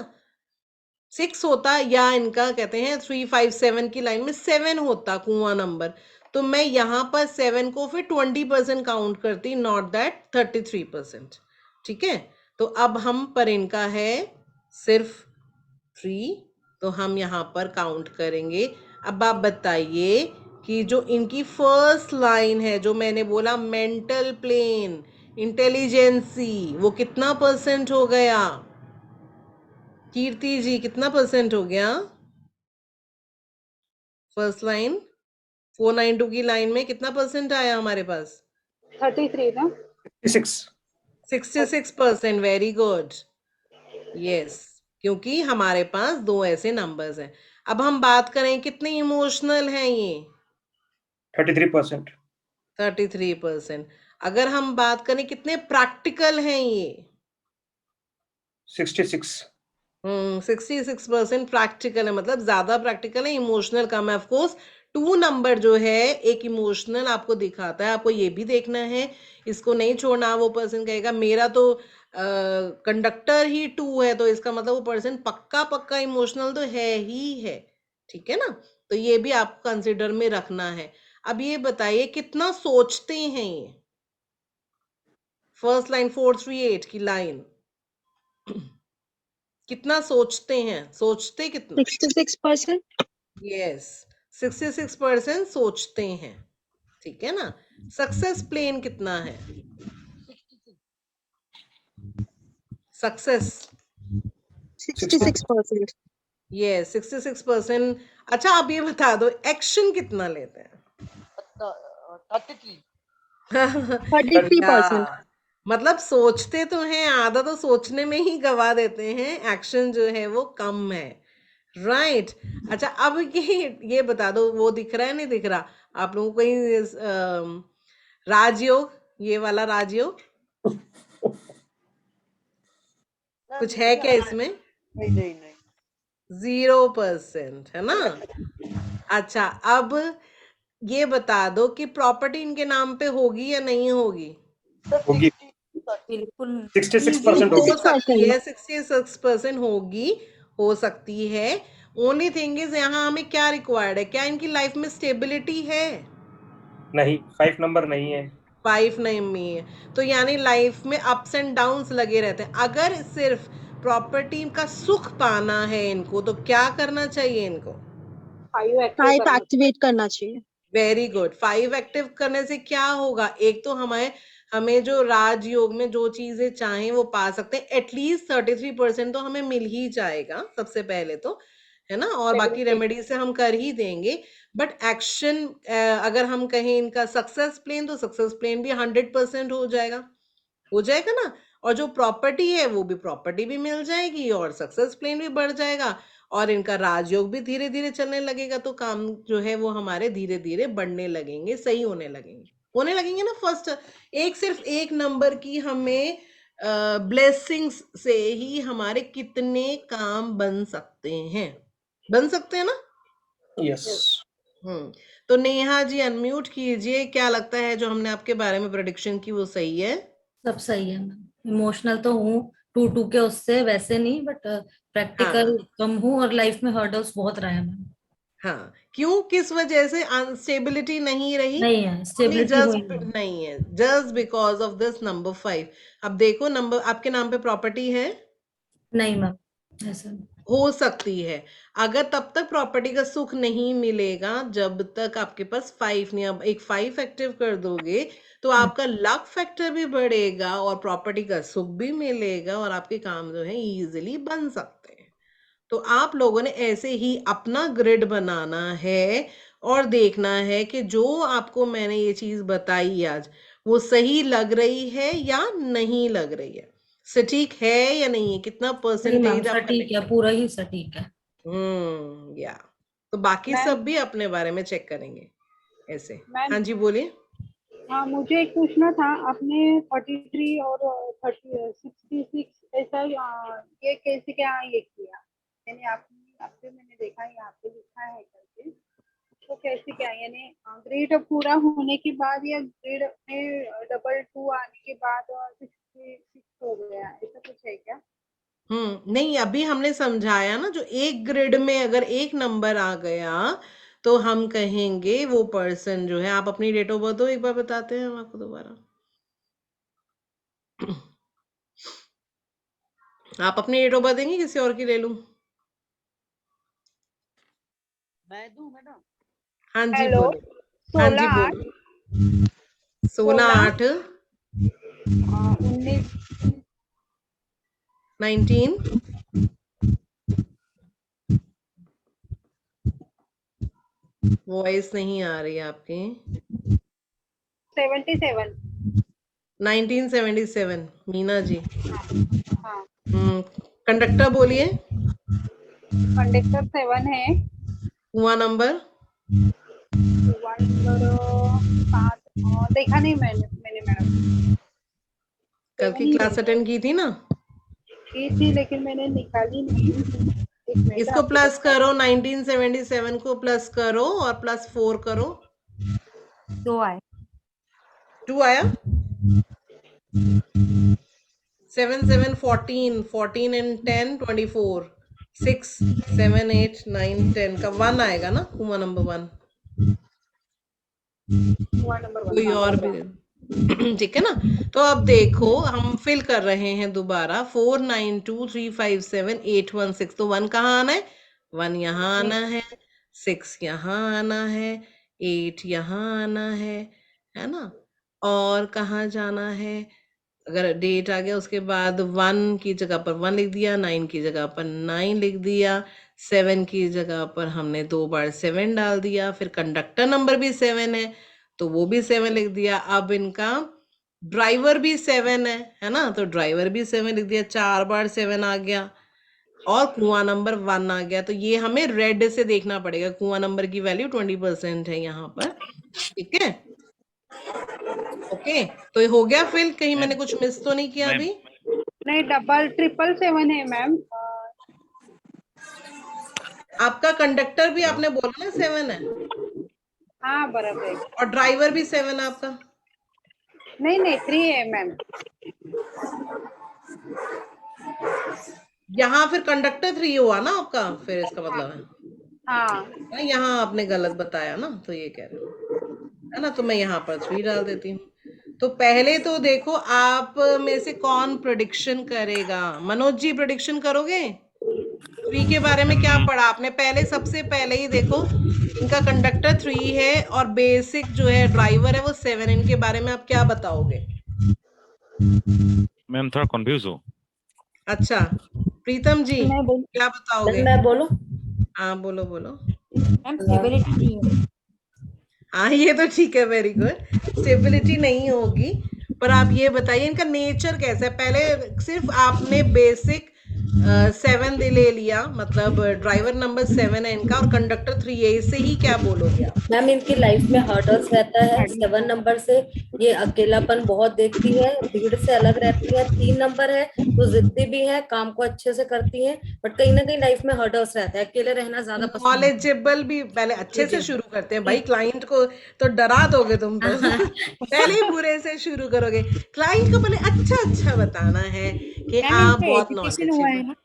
6 होता, या इनका कहते हैं 3 5 7 की लाइन में 7 होता कुआं नंबर, तो मैं यहाँ पर 7 को फिर 20% काउंट करती, नॉट दैट 33%, ठीक है। तो अब हम पर इनका है सिर्फ 3, तो हम यहाँ पर काउंट करेंगे। अब आप बताइए कि जो इनकी फर्स्ट लाइन है, जो मैंने बोला मेंटल प्लेन, इंटेलिजेंसी, वो कितना परसेंट हो गया? कीर्ति जी कितना परसेंट हो गया? फर्स्ट लाइन 492 की लाइन में कितना परसेंट आया हमारे पास? 33 ना? 66%। वेरी गुड, यस, क्योंकि हमारे पास 2 ऐसे नंबर्स हैं। अब हम बात करें कितने इमोशनल हैं ये? 33%। 33%। अगर हम बात करें कितने प्रैक्टिकल हैं ये? 66। 66% प्रैक्टिकल है, मतलब ज्यादा प्रैक्टिकल है, इमोशनल कम है। ऑफकोर्स 2 नंबर जो है एक इमोशनल आपको दिखाता है, आपको ये भी देखना है, इसको नहीं छोड़ना। वो पर्सन कहेगा मेरा तो कंडक्टर ही 2 है, तो इसका मतलब वो पर्सन पक्का पक्का इमोशनल तो है ही है, ठीक है ना। तो ये भी आपको कंसिडर में रखना है। अब ये बताइए कितना सोचते हैं ये? फर्स्ट लाइन 438 की लाइन, कितना सोचते हैं? सोचते कितना? 66%। यस, 66% सोचते हैं, ठीक है ना। सक्सेस प्लेन कितना है? सक्सेस 66%। यस 66%। अच्छा आप ये बता दो एक्शन कितना लेते हैं? 33। 33%. या मतलब सोचते तो हैं, आधा तो सोचने में ही गवा देते हैं, एक्शन जो है वो कम है, राइट। अच्छा, अब ये बता दो, वो दिख रहा है नहीं दिख रहा आप लोगों को कहीं राजयोग, ये वाला राजयोग कुछ है क्या इसमें? नहीं नहीं नहीं 0% है ना। अच्छा, अब ये बता दो कि प्रॉपर्टी इनके नाम पे होगी या नहीं होगी? होगी। बिल्कुल 66% हो होगी। सकती है, 66% होगी, हो सकती है। ओनली थिंग इज यहाँ हमें क्या रिक्वायर्ड है, क्या इनकी लाइफ में स्टेबिलिटी है? नहीं, 5 नंबर नहीं है। 5 नहीं है, तो यानी लाइफ में अप्स एंड डाउन्स लगे रहते हैं। अगर सिर्फ प्रॉपर्टी का सुख पाना है इनको, तो क्या करना चाहिए इनको? 5 एक्टिवेट करना चाहिए. Very good. 5 एक्टिव करने से क्या होगा, एक तो हमें जो राजयोग में जो चीजें चाहें वो पा सकते हैं, एटलीस्ट 33% तो हमें मिल ही जाएगा सबसे पहले तो, है ना, और बाकी रेमेडी से हम कर ही देंगे। बट एक्शन, अगर हम कहें इनका सक्सेस प्लेन, तो सक्सेस प्लेन भी 100% हो जाएगा ना। और जो प्रॉपर्टी है वो भी, प्रॉपर्टी भी मिल जाएगी और सक्सेस प्लेन भी बढ़ जाएगा, और इनका राजयोग भी धीरे धीरे चलने लगेगा, तो काम जो है वो हमारे धीरे धीरे बढ़ने लगेंगे, सही होने लगेंगे ना। फर्स्ट सिर्फ एक नंबर की हमें ब्लेसिंग्स से ही हमारे कितने काम बन सकते हैं ना। यस। तो नेहा जी अनम्यूट कीजिए। क्या लगता है जो हमने आपके बारे में प्रेडिक्शन की वो सही है? सब सही है मैम। इमोशनल तो हूँ टू के उससे, वैसे नहीं, बट प्रैक्टिकल हाँ कम हूँ और लाइफ में हर्डल्स बहुत रहे हैं मैम। हाँ, क्यों, किस वजह से अनस्टेबिलिटी नहीं रही? नहीं है, स्टेबिलिटी हुई नहीं। नहीं है, just because of this number 5। अब देखो, नंबर आपके नाम पे प्रॉपर्टी है, नहीं मैम, ऐसा नहीं। हो सकती है। अगर तब तक प्रॉपर्टी का सुख नहीं मिलेगा जब तक आपके पास 5 नहीं, अब एक 5 एक्टिव कर दोगे तो आपका लक फैक्टर भी बढ़ेगा और प्रॉपर्टी का सुख भी मिलेगा और आपके काम जो है इजीली बन सकते हैं। तो आप लोगों ने ऐसे ही अपना ग्रिड बनाना है और देखना है कि जो आपको मैंने ये चीज बताई आज, वो सही लग रही है या नहीं लग रही है, सटीक है या नहीं है, कितना नहीं मैम, परसेंटेज आप सटीक है, पूरा ही सटीक है। या तो बाकी मैम, सब भी अपने बारे में चेक करेंगे ऐसे। मैम, हाँ जी, बोलिए। हाँ, मुझे एक पूछना था, आपने 33 और 66 ऐसा ये कैसे क्या ये किया, यानी आपसे मैंने देखा यहाँ पे लिखा है करके, तो कैसे क्या, यानी ग्रेड पूरा होने के बाद या ग्रेड में डबल 2 आने के बाद 66 हो गया, ऐसा कुछ है क्या? नहीं, अभी हमने समझाया ना, जो एक ग्रिड में अगर एक नंबर आ गया तो हम कहेंगे वो पर्सन जो है। आप अपनी डेट ऑफ बर्थ दो, एक बार बताते हैं हम आपको दोबारा। आप अपनी डेट ऑफ बर्थ देंगे, किसी और की ले लूं? मैं दूं मैडम? हाँ जी हेलो, बोलिए। हाँ जी 16/8 बोलिए। 16/8 19 19 वॉइस नहीं आ रही आपकी। 77। 1977 मीना जी। हाँ, कंडक्टर बोलिए। कंडक्टर 7 है। कुआं नंबर। हुआ नंबर 7 देखा नहीं मैंने मैडम, कल की क्लास अटेंड की थी ना? की थी लेकिन मैंने निकाली नहीं। एक मिनट, इसको आपको प्लस बता करो, 1977 को प्लस करो और प्लस 4 करो। 2 आए। 2 आया। 7 7 14 14 and 10 24 6 7 8 9 10 का 1 आएगा ना, कुआं नंबर 1। हुआ नंबर 1, कोई हाँ और होगा। भी ठीक है ना। तो अब देखो हम फिल कर रहे हैं दोबारा। 4 9 2 3 5 7 8 1 6, तो 1 कहाँ आना है? 1 यहाँ आना है, 6 यहाँ आना है, 8 यहाँ आना है ना। और कहाँ जाना है? अगर डेट आ गया उसके बाद 1 की जगह पर 1 लिख दिया, 9 की जगह पर 9 लिख दिया, 7 की जगह पर हमने 2 बार 7 डाल दिया, फिर कंडक्टर नंबर भी 7 है, तो वो भी 7 लिख दिया। अब इनका ड्राइवर भी 7 है ना, तो ड्राइवर भी 7 लिख दिया, 4 बार 7 आ गया और कुआं नंबर 1 आ गया। तो ये हमें रेड से देखना पड़ेगा, कुआं नंबर की वैल्यू 20% है यहाँ पर, ठीक है। ओके, तो ये हो गया फिल, कहीं मैंने कुछ मिस तो नहीं किया अभी? नहीं, डबल 777 है मैम। आपका कंडक्टर भी आपने बोला ना 7 है, हाँ बराबर। और ड्राइवर भी 7 है आपका। नहीं नहीं 3 है मैम। यहाँ फिर कंडक्टर 3 हुआ ना आपका, फिर इसका मतलब हाँ है यहाँ आपने गलत बताया ना, तो ये कह रहे है ना, तो मैं यहाँ पर 3 डाल देती हूँ। तो पहले तो देखो आप में से कौन प्रेडिक्शन करेगा? मनोज जी प्रेडिक्शन करोगे? 3 के बारे में क्या पढ़ा आपने? पहले सबसे पहले ही देखो, इनका कंडक्टर 3 है और बेसिक जो है ड्राइवर है वो 7। इनके बारे में आप क्या बताओगे? मैम थोड़ा कंफ्यूज हो। अच्छा, प्रीतम जी मैं बोल क्या बताओगे? मैं बोलूं? हाँ बोलो बोलो। मैम स्टेबिलिटी नहीं है। हाँ ये तो ठीक है, वेरी गुड। स्टेबिलिटी नहीं होगी, पर आप ये बताइए इनका नेचर कैसा है? पहले सिर्फ आपने बेसिक 7 ले लिया, मतलब ड्राइवर नंबर 7 है इनका और कंडक्टर 3 है, इससे ही क्या बोलोगे आप? मैम इनकी लाइफ में हर्डल्स रहता है 7 नंबर से। ये अकेलापन बहुत देखती है, भीड़ से अलग रहती है। 3 नंबर है तो जिद्दी भी है, काम को अच्छे से करती है, बट कहीं ना कहीं लाइफ में हर्डल्स रहता है, अकेले रहना ज्यादा पसंद है। नॉलेजेबल भी, पहले अच्छे से जी। शुरू करते हैं भाई, क्लाइंट को तो डरा दोगे तुम तो। पहले ही बुरे से शुरू करोगे। क्लाइंट को पहले अच्छा अच्छा बताना है कि मैम आप इनका बहुत एजुकेशन हुआ है नॉलेजेबल। ना?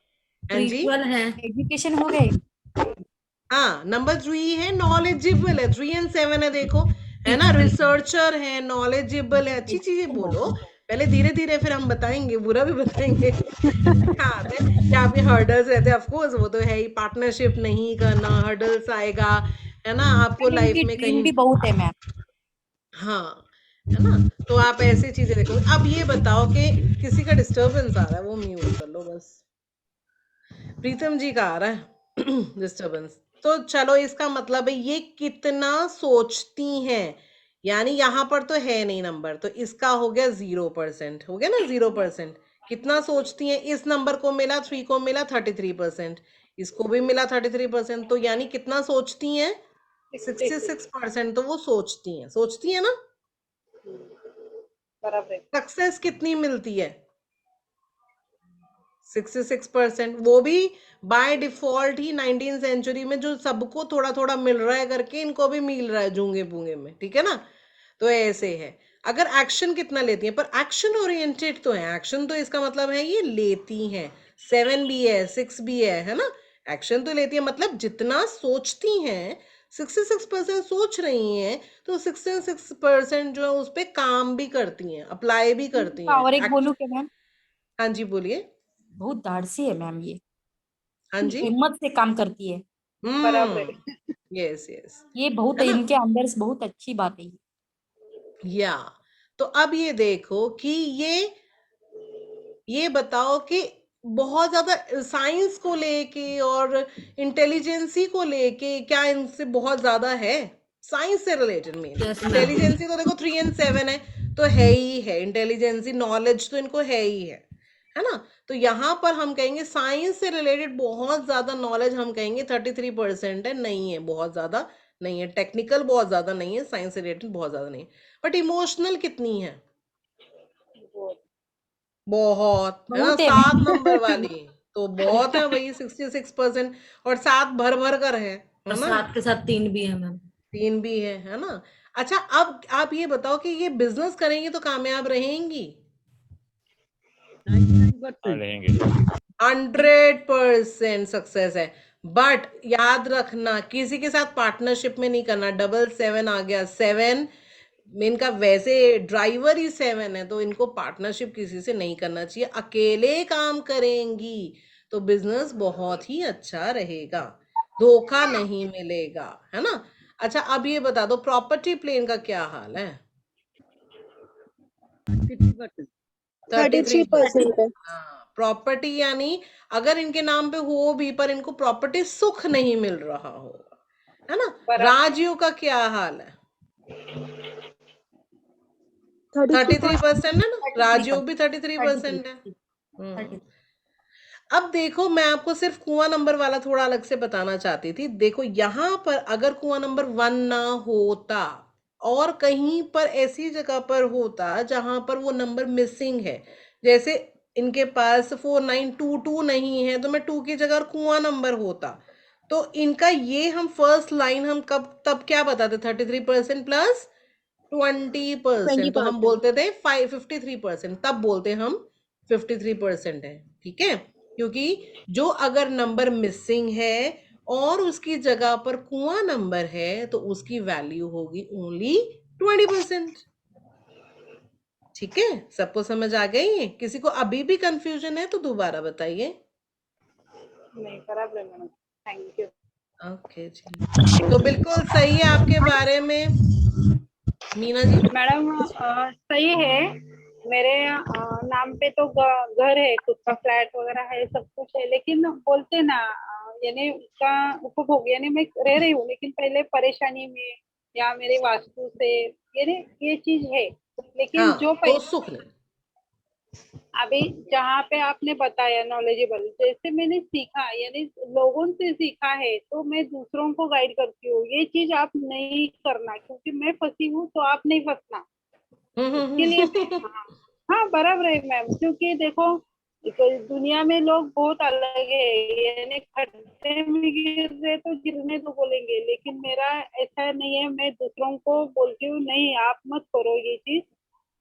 हाँ तो जी, इक्वल है। एजुकेशन हो गए? हाँ नंबर 3 है, नॉलेजेबल है, 3 और 7 है, देखो है ना, रिसर्चर है, नॉलेजेबल है, अच्छी चीजें बोलो पहले, धीरे धीरे फिर हम बताएंगे, बुरा भी बताएंगे। हाँ यहाँ पे हर्डल्स रहते हैं, ऑफ कोर्स वो तो है ही, पार्टनरशिप नहीं करना, हर्डल्स आएगा, है ना, आपको लाइफ में कहीं भी बहुत है मैम। हाँ, है ना, तो आप ऐसी चीजें देखो। अब ये बताओ कि किसी का डिस्टरबेंस आ रहा है, वो म्यूट कर लो बस। प्रीतम जी का आ रहा है डिस्टरबेंस, तो चलो इसका मतलब है ये कितना सोचती हैं, यानी यहाँ पर तो है नहीं नंबर, तो इसका हो गया 0%, हो गया ना 0%। कितना सोचती हैं? इस नंबर को मिला, 3 को मिला 33%, इसको भी मिला 33%, तो यानी कितना सोचती हैं? 66%। तो वो सोचती है ना। बराबर। सक्सेस कितनी मिलती है? 66%, वो भी बाय डिफॉल्ट ही 19 सेंचुरी में जो सबको थोड़ा थोड़ा मिल रहा है करके इनको भी मिल रहा है जूंगे बूंगे में, ठीक है ना। तो ऐसे है। अगर एक्शन कितना लेती है, पर एक्शन ओरिएंटेड तो है, एक्शन तो इसका मतलब है ये लेती हैं। 7 भी है, 6 भी है ना, एक्शन तो लेती है, मतलब जितना सोचती हैं, 66% सोच रही हैं, तो 66% जो है उस पर काम भी करती हैं, अप्लाई भी करती हैं। और एक बोलूं क्या मैम? हाँ जी बोलिए। बहुत धाड़सी है मैम ये। हाँ जी, हिम्मत से काम करती है। बराबर। यस यस, ये बहुत है ना। इनके अंदर से बहुत अच्छी बात है। या तो अब ये देखो कि ये बताओ कि बहुत ज्यादा साइंस को लेके और इंटेलिजेंसी को लेके क्या इनसे बहुत ज्यादा है? साइंस से related mean Yes, ma'am. Intelligence तो देखो 3 और 7 है, तो है ही है, इंटेलिजेंसी नॉलेज तो इनको है ही है ना। तो यहाँ पर हम कहेंगे साइंस से रिलेटेड बहुत ज्यादा नॉलेज, हम कहेंगे 33% है, नहीं है बहुत ज्यादा, नहीं है, टेक्निकल बहुत ज्यादा नहीं है, साइंस से रिलेटेड बहुत ज्यादा नहीं है। बट इमोशनल कितनी है? बहुत है ना, बहुत है 7 मैम। नंबर वाली तो बहुत है भाई, 66%, और 7 भर भर कर है और ना, 7 के साथ 3 भी है मैम। 3 भी है ना। अच्छा, अब आप ये बताओ कि ये बिजनेस करेंगी तो कामयाब रहेंगी? 99%। रहेंगे। 100% सक्सेस है, बट याद रखना किसी के साथ पार्टनरशिप में नहीं करना। 777 आ गया, 7 इनका वैसे ड्राइवर ही 7 है, तो इनको पार्टनरशिप किसी से नहीं करना चाहिए, अकेले काम करेंगी तो बिजनेस बहुत ही अच्छा रहेगा, धोखा नहीं मिलेगा, है ना। अच्छा, अब ये बता दो प्रॉपर्टी प्लेन का क्या हाल है? 33%। 33%। हाँ, प्रॉपर्टी यानी अगर इनके नाम पे हो भी पर इनको प्रॉपर्टी सुख नहीं मिल रहा होगा, है ना। बराबर। राजयोग का क्या हाल है? 33% है ना, 33% राजयोग भी 33% है। 33 अब देखो, मैं आपको सिर्फ कुआं नंबर वाला थोड़ा अलग से बताना चाहती थी। देखो यहाँ पर अगर कुआं नंबर 1 ना होता और कहीं पर ऐसी जगह पर होता जहां पर वो नंबर मिसिंग है, जैसे इनके पास 4922 नहीं है, तो मैं 2 की जगह कुआं नंबर होता, तो इनका ये हम फर्स्ट लाइन हम कब तब क्या बताते, 33% प्लस 20%, तो हम बोलते थे 53%, तब बोलते हम 53% है। ठीक है, क्योंकि जो अगर नंबर मिसिंग है और उसकी जगह पर कुआं नंबर है तो उसकी वैल्यू होगी ओनली 20%। ठीक है, सबको समझ आ गई? किसी को अभी भी कंफ्यूजन है तो दोबारा बताइए। नहीं, बराबर है मैडम, थैंक यू। ओके जी, तो बिल्कुल सही है आपके बारे में मीना जी। मैडम सही है। मेरे नाम पे तो घर है, खुद का फ्लैट वगैरह है, सब कुछ है, लेकिन बोलते ना यानी उसका उपभोग, यानी मैं रह रही हूँ लेकिन पहले परेशानी में या मेरे वास्तु से, यानी ये चीज है। लेकिन हाँ, जो तो पहले सुख नहीं। अभी जहाँ पे आपने बताया नॉलेजेबल, जैसे मैंने सीखा यानी लोगों से सीखा है, तो मैं दूसरों को गाइड करती हूँ ये चीज आप नहीं करना, क्योंकि मैं फंसी हूँ तो आप नहीं फंसना। इसके लिए मैं, हम्म। हाँ, हाँ बराबर है मैम, क्योंकि देखो दुनिया में लोग बहुत अलग है, यानी खड्डे में गिर रहे तो गिरने तो बोलेंगे, लेकिन मेरा ऐसा नहीं है, मैं दूसरों को बोलती हूँ नहीं आप मत करो ये चीज।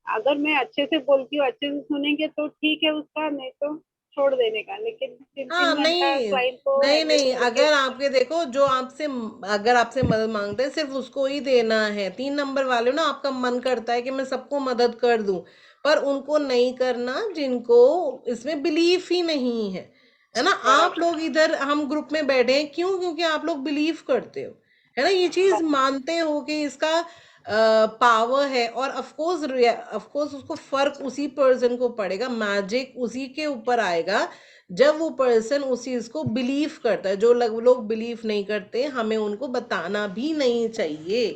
अगर मैं अच्छे से बोलती हूँ, अच्छे से सुनेंगे तो ठीक है उसका, नहीं तो छोड़ देने का, लेकिन तीन हाँ, तीन घंटा नहीं क्लाइंट को नहीं हैंडल नहीं, करके। अगर आपके देखो जो आपसे अगर आपसे मदद मांगते हैं सिर्फ उसको ही देना है। 3 नंबर वाले ना, आपका मन करता है कि मैं सबको मदद कर दूं, पर उनको नहीं करना जिनको इसमें बिलीफ ही नहीं है ना। आप बराबर लोग इधर हम ग्रुप में बैठे हैं क्यों? क्योंकि आप लोग बिलीव करते हो, है ना, ये चीज मानते हो कि इसका पावर है। और ऑफ कोर्स उसको फर्क उसी पर्सन को पड़ेगा, मैजिक उसी के ऊपर आएगा जब वो पर्सन उस चीज को बिलीव करता है। जो लोग बिलीव नहीं करते, हमें उनको बताना भी नहीं चाहिए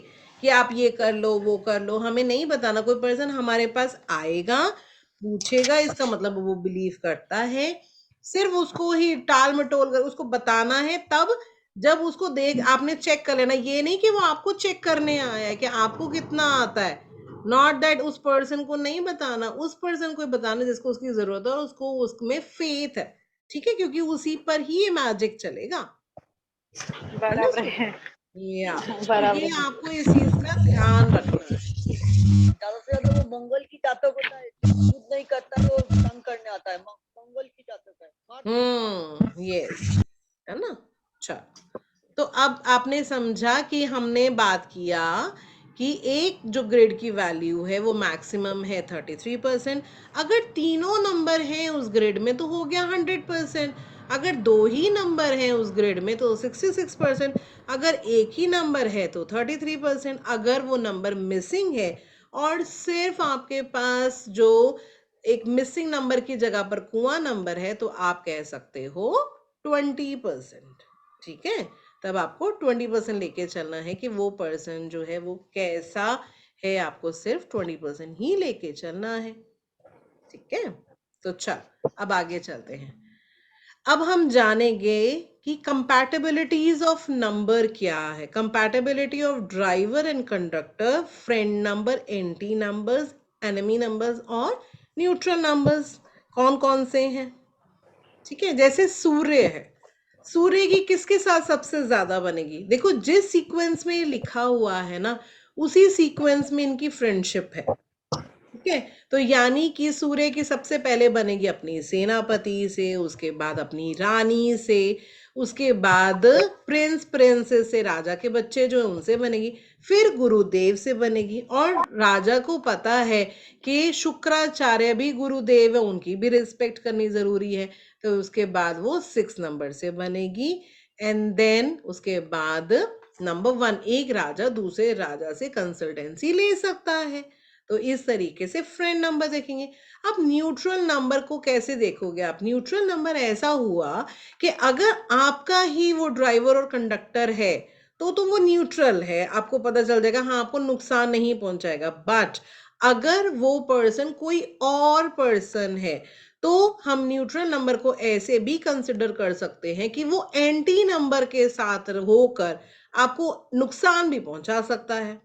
कि आप ये कर लो वो कर लो, हमें नहीं बताना। कोई पर्सन हमारे पास आएगा, पूछेगा, इसका मतलब वो बिलीव करता है, सिर्फ उसको ही टाल मटोल कर उसको बताना है। तब जब उसको देख आपने चेक कर लेना, ये नहीं कि वो आपको चेक करने आया है कि आपको कितना आता है। नॉट दैट, उस पर्सन को नहीं बताना, उस पर्सन को बताना जिसको उसकी जरूरत है और उसको उसमें फेथ है। ठीक है, क्योंकि उसी पर ही ये मैजिक चलेगा। बराबर अंडरस्टूड? है। या तो बराबर ये है। आपको इस चीज का ध्यान रखना है। ज्यादा से ज्यादा वो मंगल की जातक होता है, खुद नहीं करता तो तंग करने आता है, मंगल की जातक है, यस, है ना। अच्छा, तो अब आपने समझा कि हमने बात किया कि एक जो ग्रिड की वैल्यू है वो मैक्सिमम है 33%। अगर तीनों नंबर हैं उस ग्रिड में तो हो गया 100%। अगर 2 ही नंबर हैं उस ग्रिड में तो 66%। अगर एक ही नंबर है तो 33%। अगर वो नंबर मिसिंग है और सिर्फ आपके पास जो एक मिसिंग नंबर की जगह पर कुआं नंबर है, तो आप कह सकते हो 20%। ठीक है, तब आपको 20% लेके चलना है कि वो पर्सन जो है वो कैसा है, आपको सिर्फ 20% ही लेके चलना है। ठीक है, तो चल अब आगे चलते हैं। अब हम जानेंगे कि कंपैटिबिलिटीज ऑफ नंबर क्या है। Compatibility of driver and conductor, friend number, anti numbers, enemy numbers और न्यूट्रल नंबर्स कौन कौन से हैं। ठीक है, जैसे सूर्य है, सूर्य की किसके साथ सबसे ज्यादा बनेगी? देखो जिस सीक्वेंस में ये लिखा हुआ है ना, उसी सीक्वेंस में इनकी फ्रेंडशिप है। ठीक है, तो यानी कि सूर्य की सबसे पहले बनेगी अपनी सेनापति से, उसके बाद अपनी रानी से, उसके बाद प्रिंस प्रिंसेस से, राजा के बच्चे जो है उनसे बनेगी, फिर गुरुदेव से बनेगी। और राजा को पता है कि शुक्राचार्य भी गुरुदेव है, उनकी भी रिस्पेक्ट करनी जरूरी है, तो उसके बाद वो 6 नंबर से बनेगी। एंड देन उसके बाद नंबर 1, एक राजा दूसरे राजा से कंसल्टेंसी ले सकता है। तो इस तरीके से फ्रेंड नंबर देखेंगे। अब न्यूट्रल नंबर को कैसे देखोगे आप? न्यूट्रल नंबर ऐसा हुआ कि अगर आपका ही वो ड्राइवर और कंडक्टर है तो वो न्यूट्रल है, आपको पता चल जाएगा, हाँ आपको नुकसान नहीं पहुंचाएगा। बट अगर वो पर्सन कोई और पर्सन है तो हम न्यूट्रल नंबर को ऐसे भी कंसिडर कर सकते हैं कि वो एंटी नंबर के साथ होकर आपको नुकसान भी पहुंचा सकता है।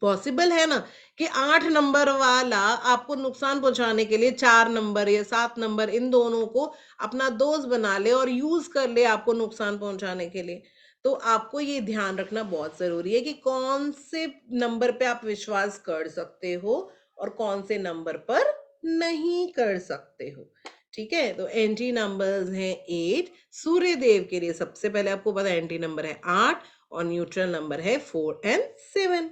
पॉसिबल है ना कि 8 नंबर वाला आपको नुकसान पहुंचाने के लिए 4 नंबर या 7 नंबर इन दोनों को अपना दोस्त बना ले और यूज कर ले आपको नुकसान पहुंचाने के लिए। तो आपको ये ध्यान रखना बहुत जरूरी है कि कौन से नंबर पे आप विश्वास कर सकते हो और कौन से नंबर पर नहीं कर सकते हो। ठीक है, तो एंटी नंबर्स हैं 8। सूर्य देव के लिए सबसे पहले आपको पता है एंटी नंबर है 8 और न्यूट्रल नंबर है 4 एंड 7।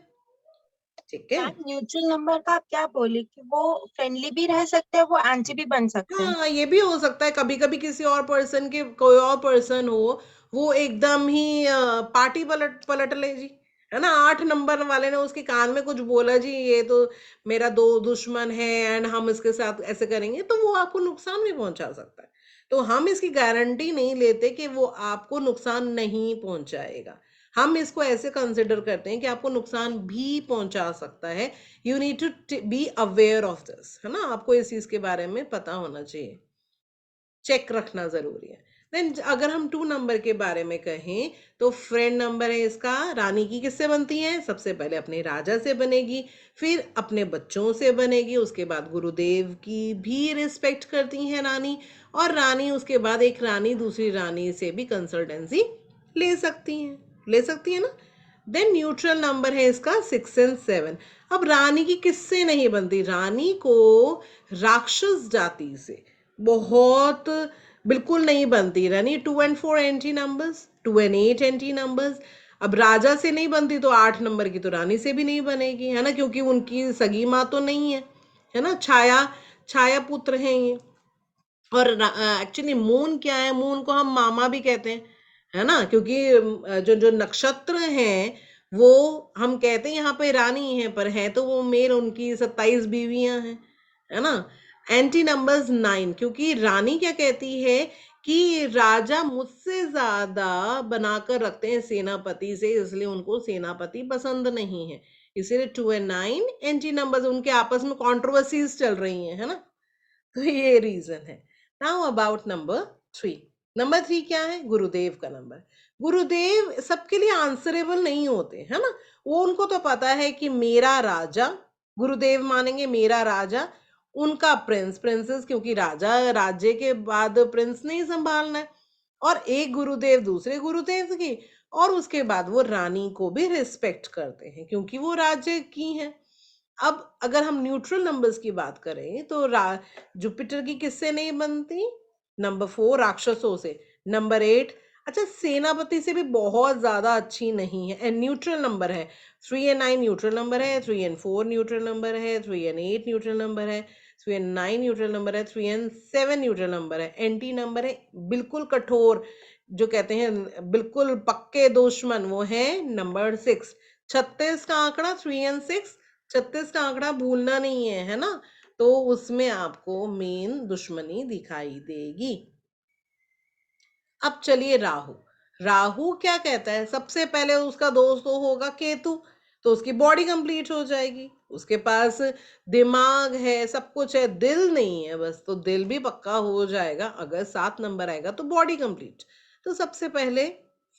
ठीक है, मैम न्यूट्रल नंबर का आप क्या बोले कि वो फ्रेंडली भी रह सकते हैं, वो एंटी भी बन सकते हैं? हाँ ये भी हो सकता है। कभी कभी किसी और पर्सन के कोई और पर्सन हो, वो एकदम ही पार्टी पलट पलट ले जी, है ना। 8 नंबर वाले ने उसके कान में कुछ बोला जी, ये तो मेरा दो दुश्मन है एंड हम इसके साथ ऐसे करेंगे, तो वो आपको नुकसान भी पहुंचा सकता है। तो हम इसकी गारंटी नहीं लेते कि वो आपको नुकसान नहीं पहुंचाएगा। हम इसको ऐसे कंसिडर करते हैं कि आपको नुकसान भी पहुंचा सकता है। You need to be aware of this, है ना। आपको इस चीज के बारे में पता होना चाहिए, चेक रखना जरूरी है। देन अगर हम 2 नंबर के बारे में कहें तो फ्रेंड नंबर है इसका। रानी की किससे बनती है? सबसे पहले अपने राजा से बनेगी, फिर अपने बच्चों से बनेगी, उसके बाद गुरुदेव की भी रिस्पेक्ट करती है रानी, और रानी उसके बाद एक रानी दूसरी रानी से भी कंसल्टेंसी ले सकती है ना। देन न्यूट्रल नंबर है इसका 6 एंड 7। अब रानी की किससे नहीं बनती? रानी को राक्षस जाति से बहुत बिल्कुल नहीं बनती। रानी 2 and 4 anti numbers, 2 and 8 anti numbers. अब राजा से नहीं बनती तो 8 नंबर की तो रानी से भी नहीं बनेगी, है ना, क्योंकि उनकी सगी माँ तो नहीं है ना। छाया पुत्र हैं ये। और एक्चुअली मून क्या है? मून को हम मामा भी कहते हैं, है ना, क्योंकि जो जो नक्षत्र हैं वो हम कहते हैं यहाँ पे रानी है, पर है तो वो मेल, उनकी 27 बीवियां हैं, है ना। एंटी नंबर्स 9, क्योंकि रानी क्या कहती है कि राजा मुझसे ज्यादा बनाकर रखते हैं सेनापति से, इसलिए उनको सेनापति पसंद नहीं है। इसीलिए 2 एंड 9 एंटी नंबर्स, उनके आपस में कॉन्ट्रोवर्सीज चल रही हैं, है ना। तो ये रीजन है। Now about number 3। नंबर 3 क्या है? गुरुदेव का नंबर। गुरुदेव सबके लिए आंसरेबल नहीं होते, है ना। वो उनको तो पता है कि मेरा राजा, गुरुदेव मानेंगे मेरा राजा, उनका प्रिंस प्रिंसेस, क्योंकि राजा राज्य के बाद प्रिंस नहीं संभालना है, और एक गुरुदेव दूसरे गुरुदेव की, और उसके बाद वो रानी को भी रिस्पेक्ट करते हैं क्योंकि वो राज्य की हैं। अब अगर हम न्यूट्रल नंबर्स की बात करें तो जुपिटर की किससे नहीं बनती? नंबर 4 राक्षसों से। नंबर 8 अच्छा सेनापति से भी बहुत ज्यादा अच्छी नहीं है, एंड न्यूट्रल नंबर है। 3 एंड 9 न्यूट्रल नंबर है, 3 एंड 4 न्यूट्रल नंबर है, 3 एंड 8 न्यूट्रल नंबर है, 3 एंड 9 न्यूट्रल नंबर है, 3 एंड 7 न्यूट्रल नंबर है। एंटी नंबर है बिल्कुल कठोर, जो कहते हैं बिल्कुल पक्के दुश्मन, वो है नंबर 6। 36 का आंकड़ा 3 एंड 6, 36 का आंकड़ा भूलना नहीं है ना। तो उसमें आपको मेन दुश्मनी दिखाई देगी। अब चलिए राहु। राहु क्या कहता है? सबसे पहले उसका दोस्त तो होगा केतु, तो उसकी बॉडी कंप्लीट हो जाएगी। उसके पास दिमाग है, सब कुछ है, दिल नहीं है बस, तो दिल भी पक्का हो जाएगा। अगर 7 नंबर आएगा तो बॉडी कंप्लीट। तो सबसे पहले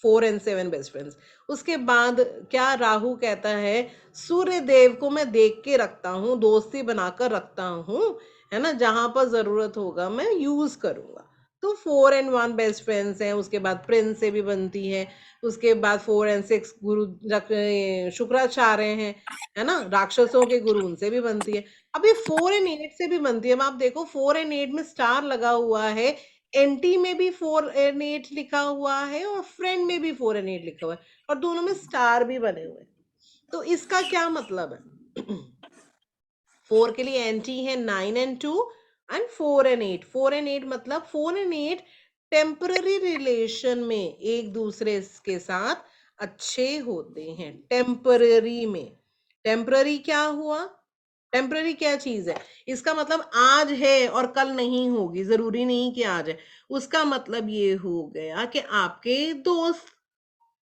4 एंड 7 बेस्ट फ्रेंड्स। उसके बाद क्या राहु कहता है? सूर्य देव को मैं देख के रखता हूँ, दोस्ती बनाकर रखता हूँ, है ना, जहां पर जरूरत होगा मैं यूज करूंगा। तो 4 एंड 1 बेस्ट फ्रेंड्स हैं। उसके बाद प्रिंस से भी बनती है। उसके बाद 4 एंड 6 शुक्राचार्य हैं, है ना, राक्षसों के गुरु, उनसे भी बनती है। अब ये 4 एंड 8 से भी बनती है। अब आप देखो 4 एंड 8 में स्टार लगा हुआ है, एंटी में भी 4 एंड 8 लिखा हुआ है, और फ्रेंड में भी 4 एंड 8 लिखा हुआ है, और दोनों में स्टार भी बने हुए हैं। तो इसका क्या मतलब है? 4 के लिए एंटी है 9 एंड 2, एंड 4 एंड 8। 4 एंड 8 मतलब 4 एंड 8 टेम्पररी रिलेशन में एक दूसरे के साथ अच्छे होते हैं। टेम्पररी में, टेम्पररी क्या हुआ? टेम्पररी क्या चीज है? इसका मतलब आज है और कल नहीं होगी, जरूरी नहीं कि आज है। उसका मतलब ये हो गया कि आपके दोस्त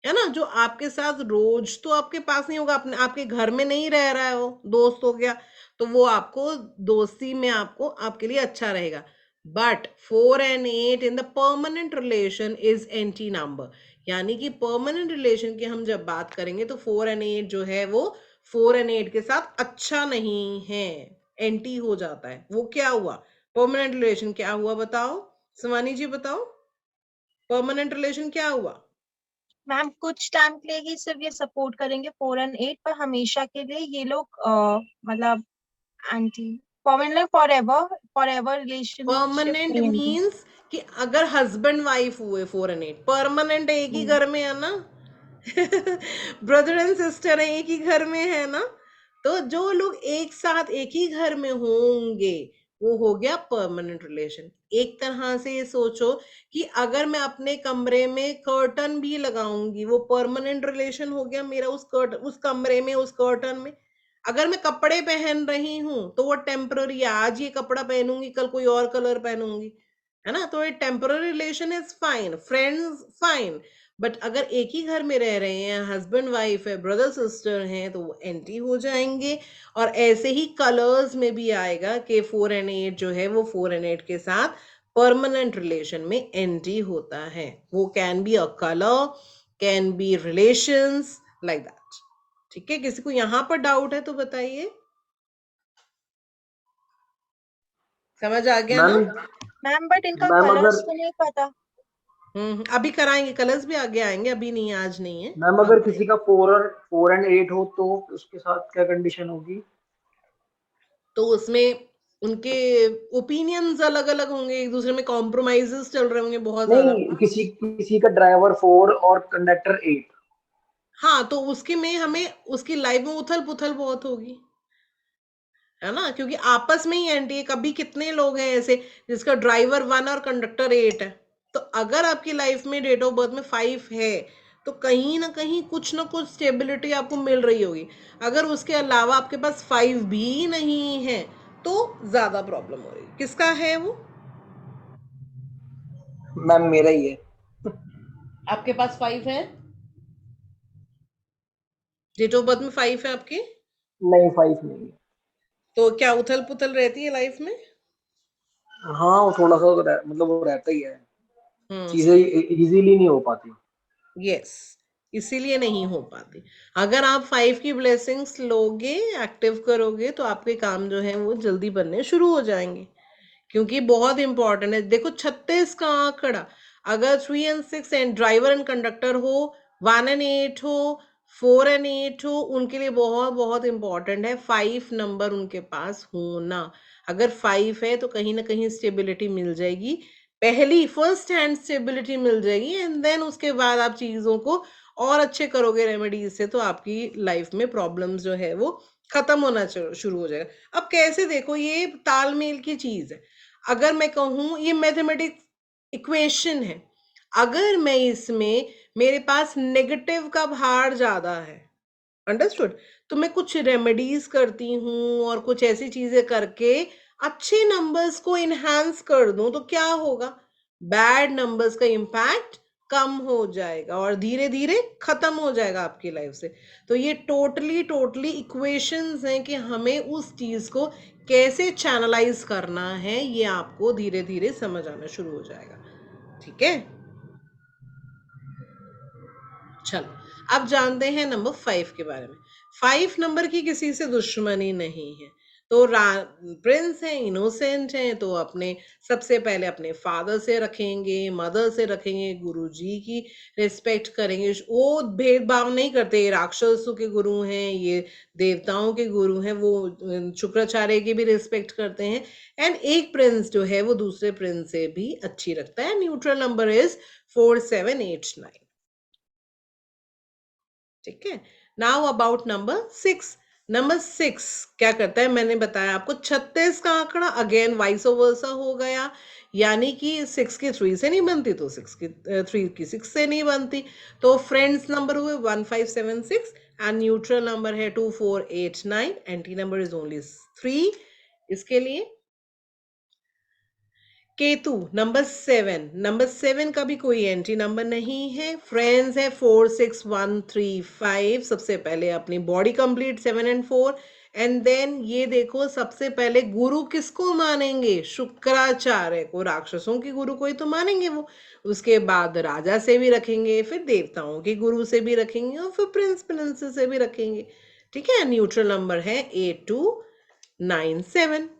है ना, जो आपके साथ रोज तो आपके पास नहीं होगा, अपने आपके घर में नहीं रह रहा है, वो दोस्त हो गया, तो वो आपको दोस्ती में आपको आपके लिए अच्छा रहेगा। But 4 and 8 in the permanent relation is anti number, यानी कि परमानेंट रिलेशन की हम जब बात करेंगे तो 4 and 8 जो है वो 4 and 8 के साथ अच्छा नहीं है, एंटी हो जाता है। वो क्या हुआ, परमानेंट रिलेशन क्या हुआ बताओ, शिवानी जी बताओ, परमानेंट रिलेशन क्या हुआ? मैम कुछ टाइम के लिए ही सिर्फ ये सपोर्ट करेंगे 4 and 8, पर हमेशा के लिए ये लोग मतलब anti, for ever relationship permanent रहेंगे। मीन्स कि अगर हस्बैंड वाइफ हुए 4 and 8, परमानेंट एक ही घर में है ना ब्रदर एंड सिस्टर है, एक ही घर में है ना, तो जो लोग एक साथ एक ही घर में होंगे वो हो गया परमानेंट रिलेशन। एक तरह से ये सोचो कि अगर मैं अपने कमरे में कर्टन भी लगाऊंगी वो परमानेंट रिलेशन हो गया मेरा उस कमरे में, उस कर्टन में। अगर मैं कपड़े पहन रही हूँ तो वो टेम्पररी है, आज ये कपड़ा पहनूंगी कल कोई और कलर पहनूंगी, है ना, तो ये temporary relation is fine, friends fine. But अगर एक ही घर में रह रहे हैं, हस्बैंड वाइफ है, ब्रदर सिस्टर हैं, तो वो एंटी हो जाएंगे। और ऐसे ही कलर्स में भी आएगा कि 4 and 8 जो है वो 4 and 8 के साथ परमानेंट रिलेशन में एंटी होता है। वो can be a colour, can be relations, like that. ठीक है, किसी को यहाँ पर डाउट है तो बताइए, समझ आ गया ना? मैम मैम बट इनका मैम कलर्स अगर तो नहीं पता। अभी कराएंगे, कलर्स भी आगे आएंगे, अभी नहीं, आज नहीं है। मैम अगर किसी का 4 and 8 हो तो उसके साथ क्या कंडीशन होगी? तो उसमें उनके ओपिनियंस अलग अलग होंगे, एक दूसरे में कॉम्प्रोमाइजेस चल रहे होंगे बहुत ज्यादा। नहीं, किसी किसी का ड्राइवर 4 और कंडक्टर 8। हाँ, तो उसके में हमें उसकी लाइफ में उथल पुथल बहुत होगी, है ना, क्योंकि आपस में ही एंटी है। कभी कितने लोग हैं ऐसे जिसका ड्राइवर 1 और कंडक्टर 8 है, तो अगर आपकी लाइफ में डेट ऑफ बर्थ में 5 है तो कहीं ना कहीं कुछ ना कुछ स्टेबिलिटी आपको मिल रही होगी। अगर उसके अलावा आपके पास 5 भी नहीं है तो ज्यादा प्रॉब्लम हो रही है। किसका है वो? मैम मेरा ही है। आपके पास 5 है, डेट ऑफ बर्थ में 5 है आपकी, नहीं, 5 नहीं है। तो क्या उथल पुथल रहती है लाइफ में? हाँ, वो थोड़ा सा तो मतलब वो रहता ही है, चीजें हम्म। इजीली नहीं हो पाती। यस, इसीलिए नहीं हो पाती। अगर आप 5 की ब्लेसिंग्स लोगे, एक्टिव करोगे, तो आपके काम जो है वो जल्दी बनने शुरू हो जाएंगे, क्योंकि बहुत इंपॉर्टेंट है। देखो 36 का आंकड़ा, अगर 3 and 6 and driver and conductor हो, 1 and 8 हो, 4 and 8 हो, उनके लिए बहुत बहुत इंपॉर्टेंट है 5 नंबर उनके पास होना। अगर 5 है तो कहीं ना कहीं स्टेबिलिटी मिल जाएगी, पहली फर्स्ट हैंड स्टेबिलिटी मिल जाएगी, एंड देन उसके बाद आप चीजों को और अच्छे करोगे रेमेडीज से, तो आपकी लाइफ में प्रॉब्लम्स जो है वो खत्म होना शुरू हो जाएगा। अब कैसे, देखो ये तालमेल की चीज है। अगर मैं कहूं ये मैथमेटिक्स इक्वेशन है, अगर मैं इसमें मेरे पास नेगेटिव का भार ज्यादा है, अंडरस्टूड, तो मैं कुछ रेमेडीज करती हूँ और कुछ ऐसी चीजें करके अच्छे नंबर्स को इनहांस कर दूं, तो क्या होगा, बैड नंबर्स का इम्पैक्ट कम हो जाएगा और धीरे धीरे खत्म हो जाएगा आपकी लाइफ से। तो ये टोटली टोटली इक्वेशंस हैं कि हमें उस चीज को कैसे चैनलाइज करना है, ये आपको धीरे धीरे समझ आना शुरू हो जाएगा। ठीक है, चलो अब जानते हैं नंबर 5 के बारे में। 5 नंबर की किसी से दुश्मनी नहीं है, तो प्रिंस है, इनोसेंट है, तो अपने सबसे पहले अपने फादर से रखेंगे, मदर से रखेंगे, गुरु जी की रिस्पेक्ट करेंगे, वो भेदभाव नहीं करते, ये राक्षसों के गुरु हैं, ये देवताओं के गुरु हैं, वो शुक्राचार्य की भी रिस्पेक्ट करते हैं। एंड एक प्रिंस जो है वो दूसरे प्रिंस से भी अच्छी रखता है। Neutral number is 4, 7, 8, 9। ठीक है, नाउ अबाउट नंबर 6। नंबर 6 क्या करता है, मैंने बताया आपको 36 का आंकड़ा अगेन वाइस वर्सा हो गया, यानी कि 6 की 3 से नहीं बनती तो 6 की 3 की 6 से नहीं बनती, तो फ्रेंड्स नंबर हुए 1, 5, 7, 6 एंड न्यूट्रल नंबर है 2, 4, 8, 9, एंटी नंबर इज ओनली 3। इसके लिए केतु नंबर 7 का भी कोई एंट्री नंबर नहीं है। फ्रेंड्स है 4 6 1 3 5। सबसे पहले अपनी body complete 7 and 4। And then ये देखो, सबसे पहले गुरु किसको मानेंगे? शुक्राचार्य को। राक्षसों की गुरु को ही तो मानेंगे वो। उसके बाद राजा से भी रखेंगे, फिर देवताओं की गुरु से भी रखेंगे, और फिर प्रिंस प्रिंसेस से भी रखेंगे। ठीक है। न्यूट्रल नंबर है 8 2 9 7।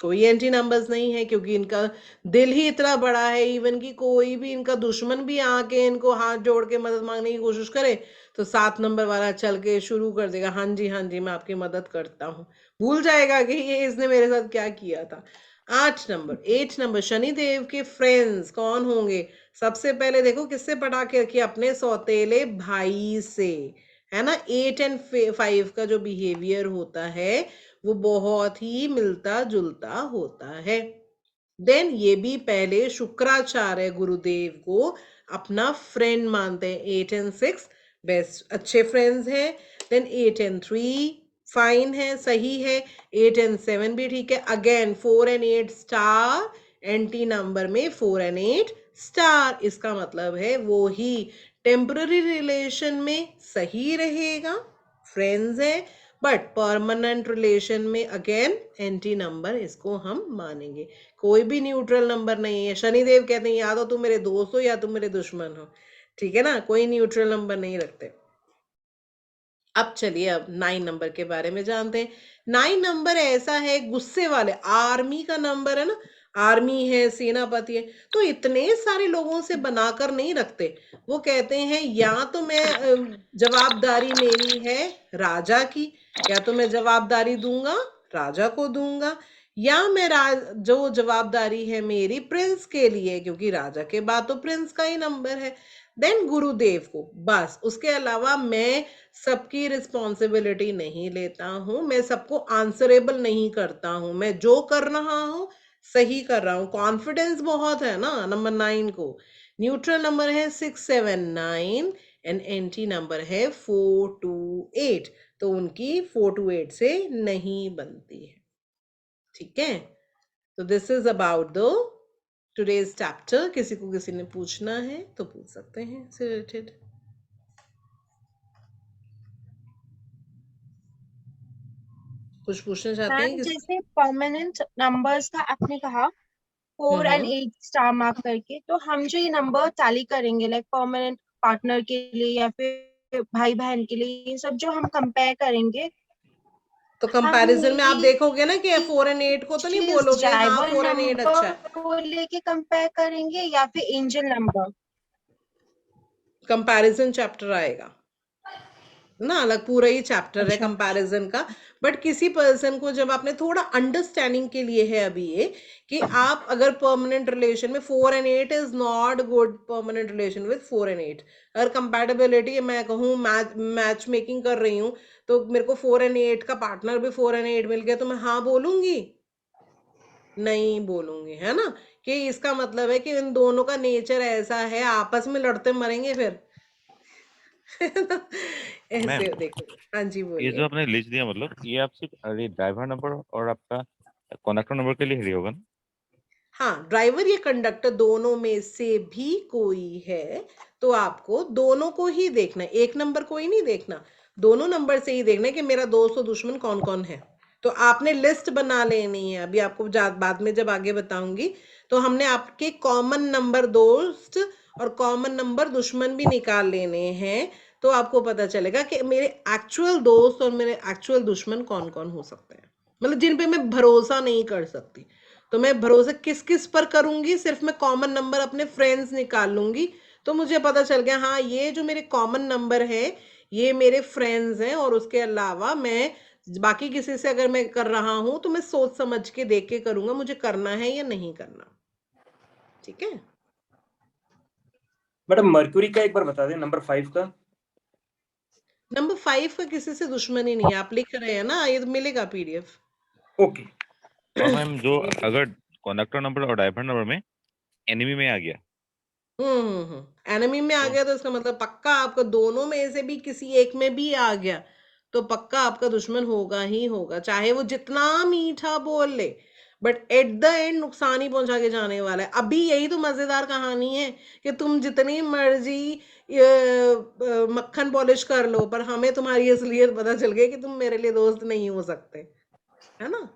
कोई एंटी नंबर्स नहीं है, क्योंकि इनका दिल ही इतना बड़ा है, इवन कि कोई भी इनका दुश्मन भी आके इनको हाथ जोड़ के मदद मांगने की कोशिश करे तो 7 नंबर वाला चल के शुरू कर देगा, हाँ जी मैं आपकी मदद करता हूँ। भूल जाएगा कि ये इसने मेरे साथ क्या किया था। 8 नंबर शनिदेव के फ्रेंड्स कौन होंगे? सबसे पहले देखो किससे पटाखे रखिए? अपने सौतेले भाई से, है ना। 8 एंड 5 का जो बिहेवियर होता है वो बहुत ही मिलता जुलता होता है। देन ये भी पहले शुक्राचार्य गुरुदेव को अपना फ्रेंड मानते हैं। 8 एंड 6 बेस्ट अच्छे फ्रेंड्स हैं। देन 8 एंड 3 फाइन है, सही है। 8 एंड 7 भी ठीक है। Again 4 and 8 star, anti number में 4 एंड 8 स्टार। इसका मतलब है वो ही टेम्पररी रिलेशन में सही रहेगा, फ्रेंड्स है, बट परमानेंट रिलेशन में अगेन एंटी नंबर इसको हम मानेंगे। कोई भी न्यूट्रल नंबर नहीं है। शनिदेव कहते हैं या तो तुम मेरे दोस्त हो या तुम मेरे दुश्मन हो। ठीक है ना, कोई न्यूट्रल नंबर नहीं रखते। अब चलिए अब 9 नंबर के बारे में जानते हैं। 9 नंबर ऐसा है गुस्से वाले, आर्मी का नंबर है ना, आर्मी है, सेनापति है, तो इतने सारे लोगों से बनाकर नहीं रखते। वो कहते हैं या तो मैं जवाबदारी मेरी है राजा की, या तो मैं जवाबदारी दूंगा राजा को दूंगा, या मैं जो जवाबदारी है मेरी प्रिंस के लिए, क्योंकि राजा के बाद तो प्रिंस का ही नंबर है। देन गुरुदेव को, बस उसके अलावा मैं सबकी रिस्पॉन्सिबिलिटी नहीं लेता हूं, मैं सबको आंसरेबल नहीं करता हूं, मैं जो कर रहा हूं सही कर रहा हूं। कॉन्फिडेंस बहुत है ना नंबर 9 को। न्यूट्रल नंबर है 6 7 9 एंड एंटी नंबर है 4 2 8। तो उनकी 4 2 8 से नहीं बनती है। ठीक है। तो this is about the today's chapter. किसी ने पूछना है तो पूछ सकते हैं इससे रिलेटेड। कुछ पूछना चाहते हैं? मैम जैसे परमानेंट नंबर्स का आपने कहा 4 एंड 8 स्टार मार्क करके, तो हम जो ये नंबर टैली करेंगे लाइक परमानेंट पार्टनर के लिए या फिर भाई बहन के लिए, ये सब जो हम कंपेयर करेंगे, तो हम कंपैरिजन में आप ये देखोगे ना कि 4 एंड 8 को तो नहीं चीज बोलोगे हाँ ड्राइवर 4 एंड 8 अच्छा है। नंबर को लेके कंपेयर करेंगे या फिर एंजल नंबर? कंपैरिजन चैप्टर आएगा ना, अलग पूरा ही चैप्टर है अच्छा कंपैरिजन का। बट किसी पर्सन को जब आपने थोड़ा अंडरस्टैंडिंग के लिए है अभी ये, कि आप अगर परमानेंट रिलेशन में 4 and 8 is not good permanent relation with 4 and 8। अगर कंपैटिबिलिटी मैं कहूँ मैच मेकिंग कर रही हूँ तो मेरे को 4 एंड 8 का पार्टनर भी 4 एंड 8 मिल गया तो मैं हाँ बोलूंगी? नहीं बोलूंगी, है ना। कि इसका मतलब है कि इन दोनों का नेचर ऐसा है, आपस में लड़ते मरेंगे फिर। मैम ऐसे देखो। हाँ जी ये जो बोलिए। आपने लिस्ट दिया मतलब ये आप सिर्फ ड्राइवर नंबर और आपका कनेक्टर नंबर के लिए रेडी होगा ना? हाँ, ड्राइवर या कंडक्टर दोनों में से भी कोई है तो आपको दोनों को ही देखना है, एक नंबर को ही नहीं देखना। दोनों नंबर से ही देखना है कि मेरा दोस्त और दुश्मन कौन कौन है। तो आपने लिस्ट बना लेनी है। अभी आपको बाद में जब आगे बताऊंगी तो हमने आपके कॉमन नंबर दोस्त और कॉमन नंबर दुश्मन भी निकाल लेने हैं। तो आपको पता चलेगा कि मेरे एक्चुअल दोस्त और मेरे एक्चुअल दुश्मन कौन कौन हो सकते हैं, मतलब जिन पे मैं भरोसा नहीं कर सकती। तो मैं भरोसा किस किस पर करूंगी? सिर्फ मैं कॉमन नंबर अपने फ्रेंड्स निकाल लूंगी तो मुझे पता चल गया हाँ ये जो मेरे कॉमन नंबर है ये मेरे फ्रेंड्स हैं, और उसके अलावा मैं बाकी किसी से अगर मैं कर रहा हूं तो मैं सोच समझ के देख के करूंगा मुझे करना है या नहीं करना। ठीक है। मैडम मर्क्यूरी का एक बार बता दें, नंबर 5 का। नंबर 5 का किसी से दुश्मनी नहीं है, आप लिख रहे हैं ना, ये तो मिलेगा पीडीएफ। ओके। और मैम जो अगर कनेक्टर नंबर और ड्राइवर नंबर में एनिमी में आ गया एनिमी में आ तो गया तो इसका मतलब पक्का आपका दोनों में से भी किसी एक में भी आ गया तो पक्का आपका दुश्मन होगा ही होगा, चाहे वो जितना मीठा बोल ले। बट एट द एंड नुकसान ही पहुंचा के जाने वाला है। अभी यही तो मजेदार कहानी है कि तुम जितनी मर्जी मक्खन पॉलिश कर लो, पर हमें तुम्हारी असलियत पता चल गई कि तुम मेरे लिए दोस्त नहीं हो सकते, है ना।